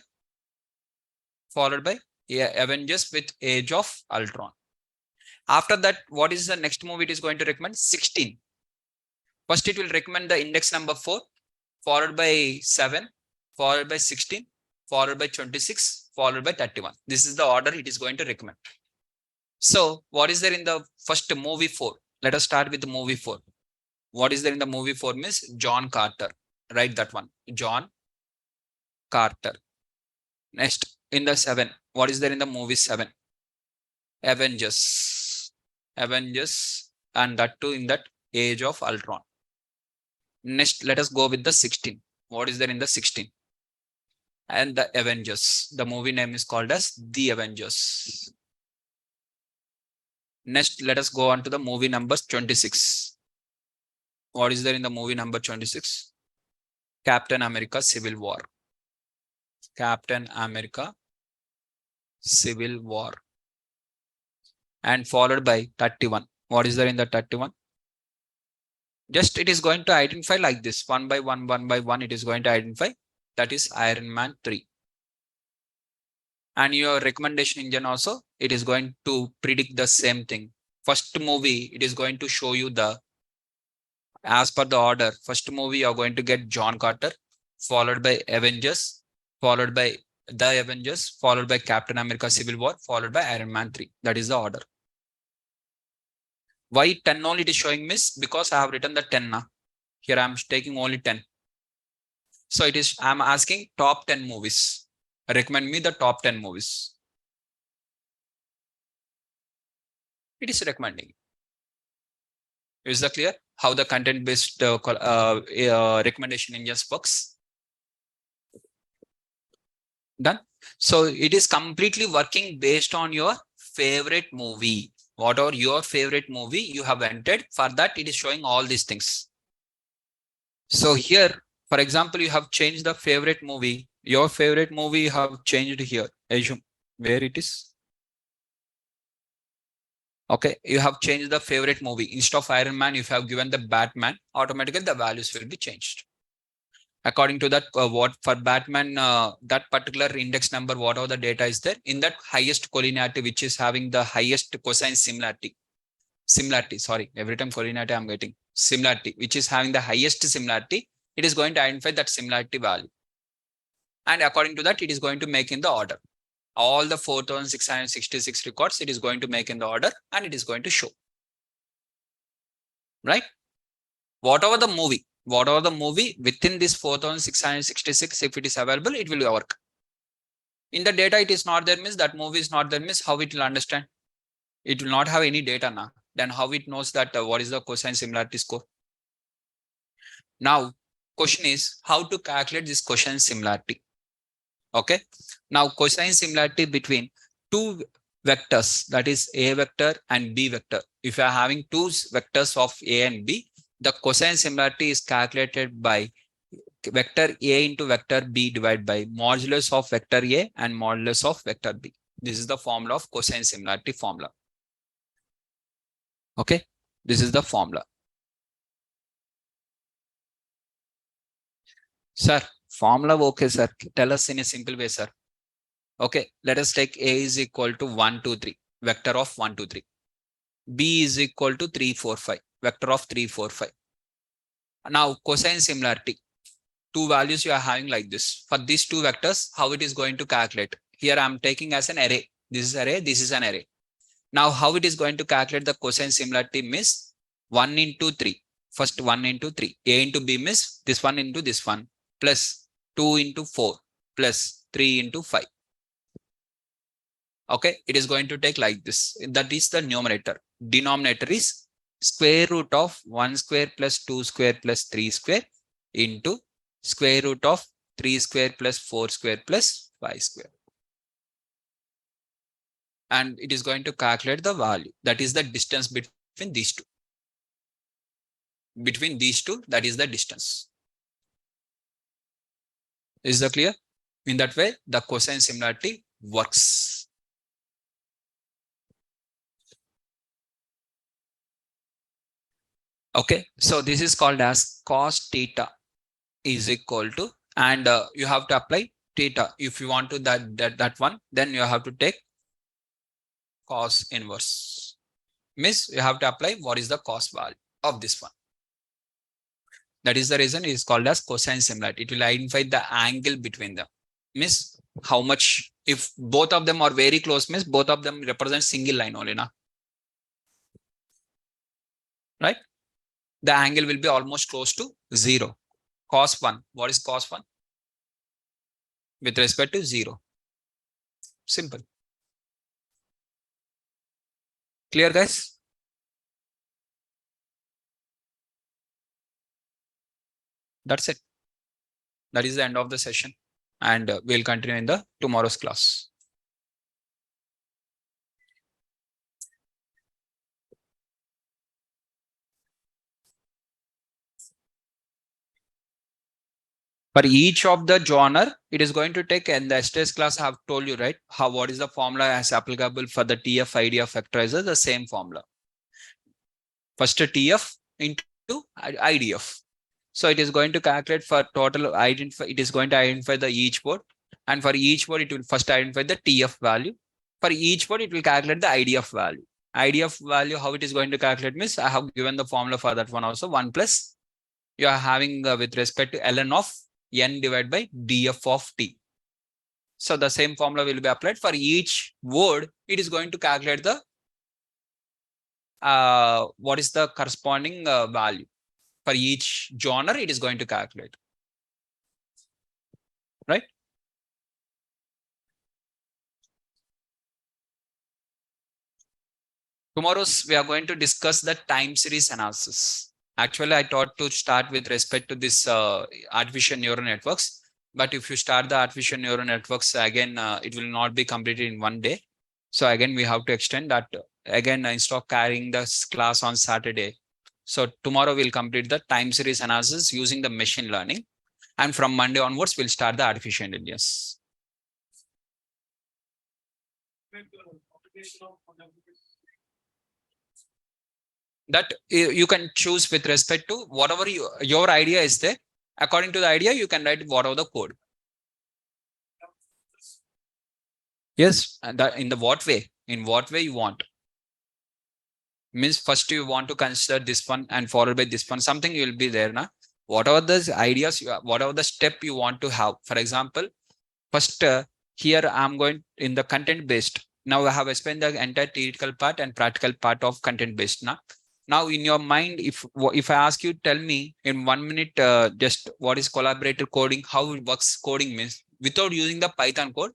Avengers with Age of Ultron. After that, what is the next movie it is going to recommend? 16. First, it will recommend the index number 4, followed by 7, followed by 16, followed by 26, followed by 31. This is the order it is going to recommend. So what is there in the first movie 4? Let us start with the movie 4. What is there in the movie 4? Means John Carter. Write that one. John Carter. Next, in the 7. What is there in the movie 7? Avengers. And that too in that Age of Ultron. Next, let us go with the 16. What is there in the 16? And the Avengers. The movie name is called as The Avengers. Next, let us go on to the movie number 26. What is there in the movie number 26? Captain America Civil War. Captain America Civil War. And followed by 31. What is there in the 31? Just it is going to identify like this, one by one, it is going to identify. That is Iron Man 3. And your recommendation engine also, it is going to predict the same thing. First movie, it is going to show you the, as per the order, first movie you're going to get John Carter, followed by Avengers, followed by the Avengers, followed by Captain America Civil War, followed by Iron Man 3. That is the order. Why 10 only it is showing miss? Because I have written the 10 now. Here I'm taking only 10. So it is, I'm asking top 10 movies. Recommend me the top 10 movies. It is recommending. Is that clear? How the content based recommendation engines works? Done. So it is completely working based on your favorite movie. Whatever your favorite movie you have entered, for that it is showing all these things. So here, for example, you have changed the favorite movie. Your favorite movie you have changed here. Assume where it is. Okay, you have changed the favorite movie. Instead of Iron Man, if you have given the Batman, automatically the values will be changed. According to that, what for Batman, that particular index number, whatever the data is there, in that highest collinearity, which is having the highest cosine similarity, sorry, every time collinearity I'm getting similarity, which is having the highest similarity, it is going to identify that similarity value. And according to that, it is going to make in the order. All the 4,666 records, it is going to make in the order and it is going to show. Right? Whatever the movie within this 4,666, if it is available, it will work. In the data, it is not there, means that movie is not there, means how it will understand? It will not have any data now. Then how it knows that what is the cosine similarity score? Now, question is how to calculate this cosine similarity. Okay. Now, cosine similarity between two vectors, that is A vector and B vector. If you are having two vectors of A and B, the cosine similarity is calculated by vector A into vector B divided by modulus of vector A and modulus of vector B. This is the formula of cosine similarity formula. Okay. This is the formula. Sir, formula okay, sir. Tell us in a simple way, sir. Okay, let us take A is equal to 1, 2, 3, vector of 1, 2, 3. B is equal to 3, 4, 5, vector of 3, 4, 5. Now, cosine similarity. Two values you are having like this. For these two vectors, how it is going to calculate? Here I am taking as an array. This is array, this is an array. Now, how it is going to calculate the cosine similarity means 1 into 3. First 1 into 3. A into B means this one into this one plus 2 into 4 plus 3 into 5. Okay, it is going to take like this. That is the numerator. Denominator is square root of 1 square plus 2 square plus 3 square into square root of 3 square plus 4 square plus 5 square. And it is going to calculate the value. That is the distance between these two. Between these two, that is the distance. Is that clear? In that way, the cosine similarity works. Okay, so this is called as cos theta is equal to, and you have to apply theta. If you want to that one, then you have to take cos inverse. Means you have to apply what is the cos value of this one. That is the reason it is called as cosine similarity. It will identify the angle between them. Means how much, if both of them are very close, means both of them represent single line only now. Right? The angle will be almost close to 0. Cos 1. What is cos 1? With respect to 0. Simple. Clear, guys? That's it. That is the end of the session, and we'll continue in the tomorrow's class. For each of the genre, it is going to take, in the STS class, I have told you, right? What is the formula as applicable for the TF IDF factorizer? The same formula. First TF into IDF. So it is going to calculate for total identify. It is going to identify the each word. And for each word, it will first identify the TF value. For each word, it will calculate the IDF value. IDF value, how it is going to calculate means I have given the formula for that one also. 1 plus you are having with respect to ln of n divided by df of t. So the same formula will be applied for each word. It is going to calculate the what is the corresponding value for each genre. It is going to calculate, right? Tomorrow's we are going to discuss the time series analysis. Actually, I thought to start with respect to this artificial neural networks. But if you start the artificial neural networks again, it will not be completed in one day. So again, we have to extend that. Again, instead of carrying this class on Saturday. So tomorrow we'll complete the time series analysis using the machine learning. And from Monday onwards, we'll start the artificial intelligence. That you can choose with respect to whatever your idea is there. According to the idea, you can write whatever the code. Yes, and that in the what way? In what way you want? Means first you want to consider this one and followed by this one. Something will be there now. Whatever the ideas, whatever the step you want to have. For example, first here I'm going in the content based. Now I have explained the entire theoretical part and practical part of content based. Now in your mind, if I ask you, tell me in 1 minute, just what is collaborative coding, how it works. Coding means without using the Python code.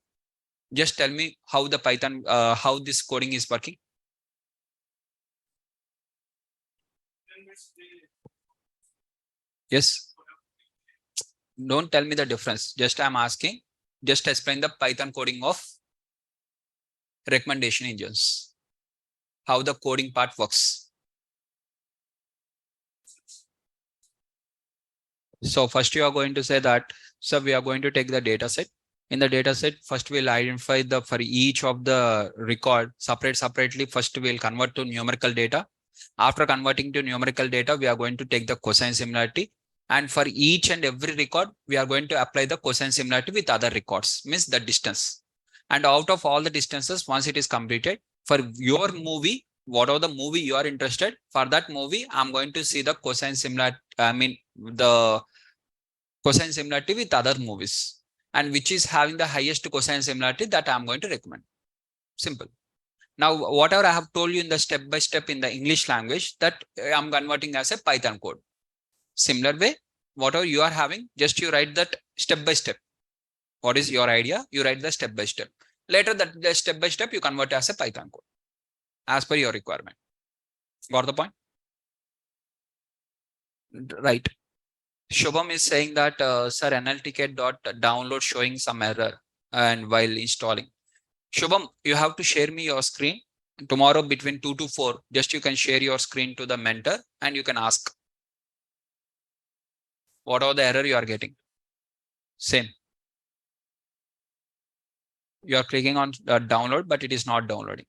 Just tell me how the Python, how this coding is working. Yes. Don't tell me the difference. Just I'm asking. Just explain the Python coding of recommendation engines. How the coding part works. So first you are going to say that, so we are going to take the data set. In the data set, first we'll identify the for each of the record separately. First we'll convert to numerical data. After converting to numerical data, we are going to take the cosine similarity. And for each and every record, we are going to apply the cosine similarity with other records, means the distance. And out of all the distances, once it is completed, for your movie, whatever the movie you are interested, for that movie, I'm going to see the cosine similarity, the cosine similarity with other movies. And which is having the highest cosine similarity, that I'm going to recommend. Simple. Now, whatever I have told you in the step by step in the English language, that I'm converting as a Python code. Similar way, whatever you are having, just you write that step by step. What is your idea? You write the step by step. Later, that the step by step you convert as a Python code as per your requirement. Got the point? Right. Shubham is saying that, sir, NLTK.download showing some error and while installing. Shubham, you have to share me your screen tomorrow between 2 to 4. Just you can share your screen to the mentor and you can ask what are the error you are getting. Same. You are clicking on download, but it is not downloading.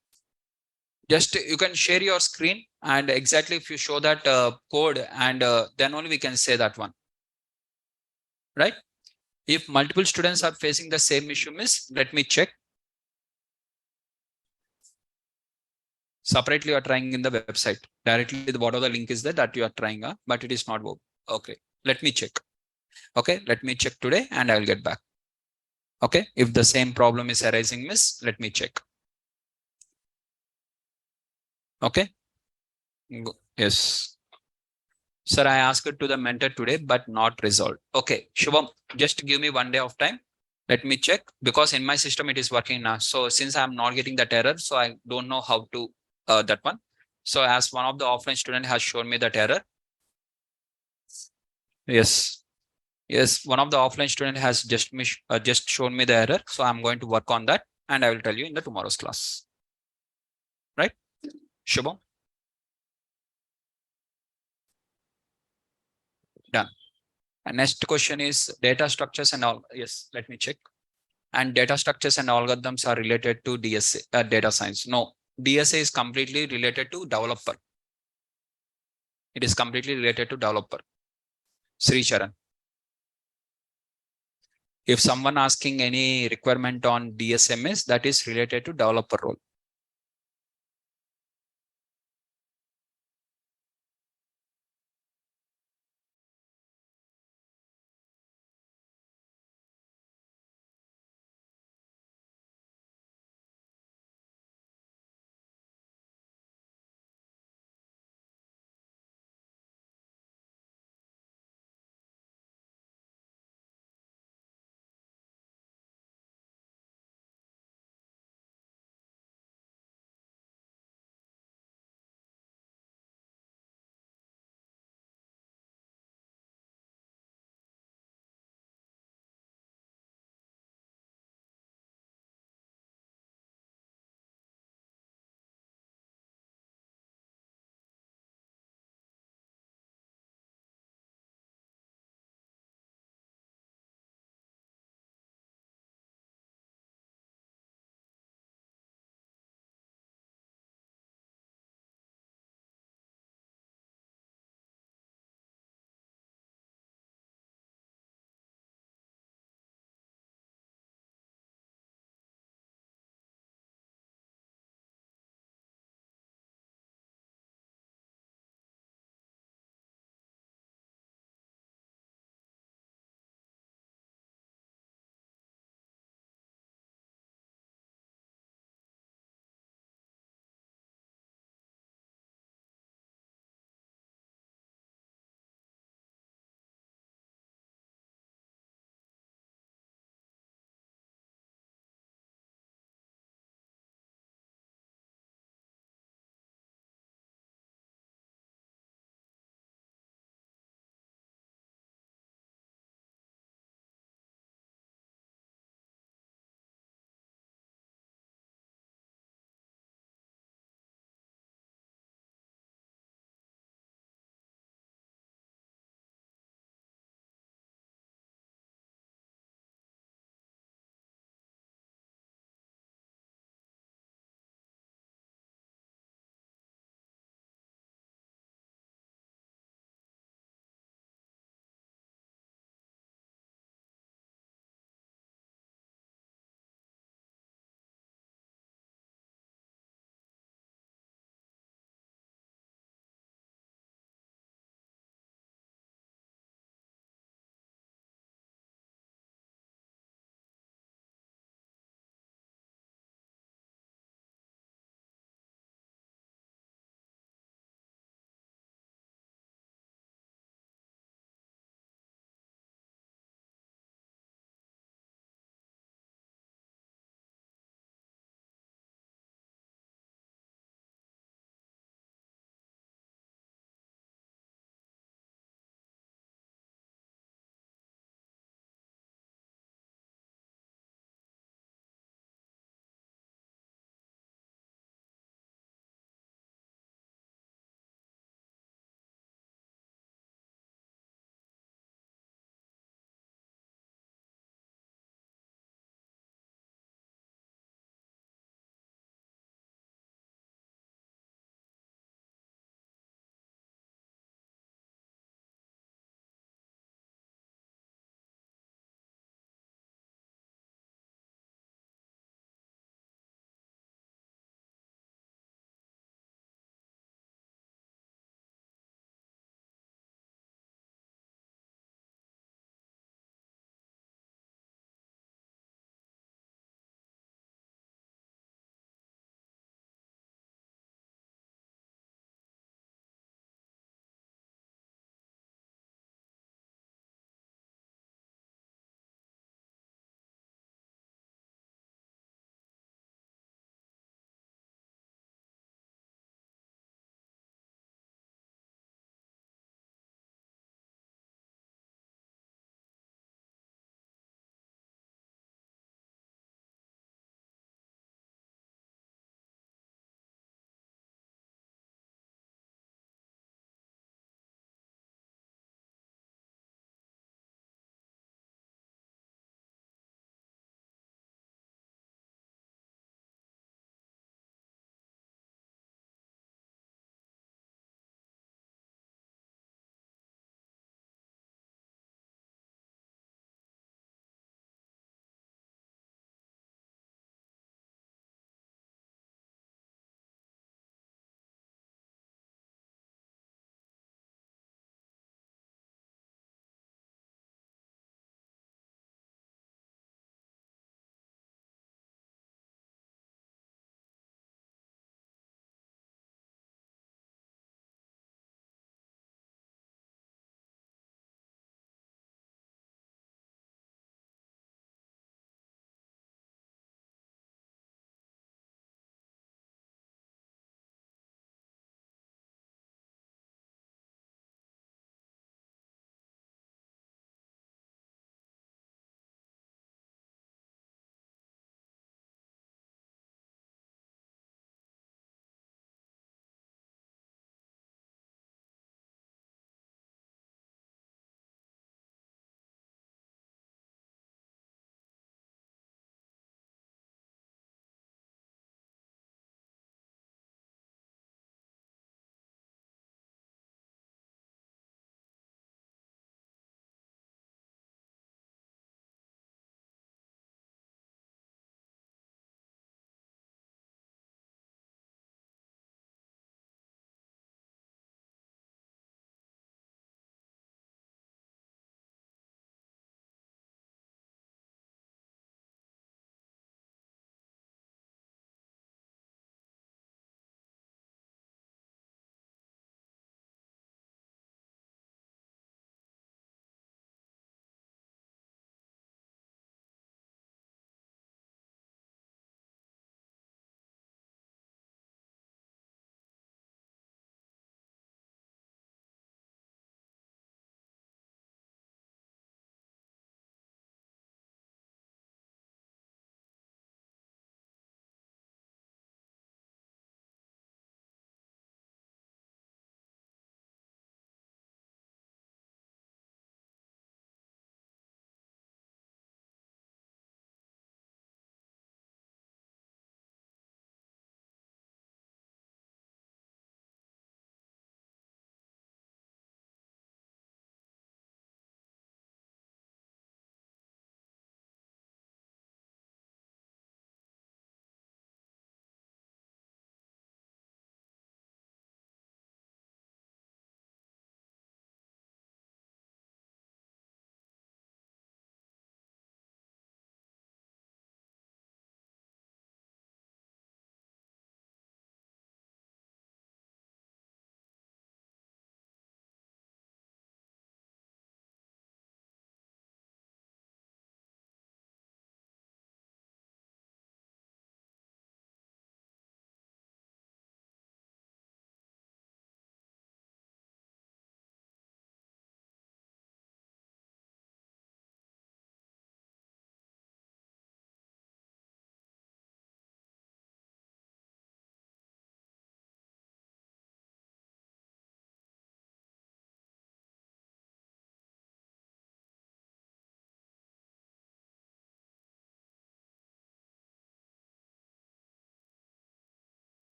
Just you can share your screen and exactly if you show that code and then only we can say that one. Right? If multiple students are facing the same issue, miss, let me check. Separately, you are trying in the website. Directly, whatever the link is there that you are trying, but it is not working. Okay, let me check. Okay, let me check today and I will get back. Okay, if the same problem is arising, miss, let me check. Okay. Yes. Sir, I asked it to the mentor today, but not resolved. Okay, Shubham, just give me 1 day of time. Let me check because in my system it is working now. So since I'm not getting that error, so I don't know how to that one. So as one of the offline student has shown me that error. Yes. Yes, one of the offline student has just shown me the error. So I'm going to work on that and I will tell you in the tomorrow's class. Right? Shubham? Done. And next question is data structures and all. Yes, let me check. And data structures and algorithms are related to DSA, data science. No, DSA is completely related to developer. It is completely related to developer. Sri Charan. If someone asking any requirement on DSMS, that is related to developer role.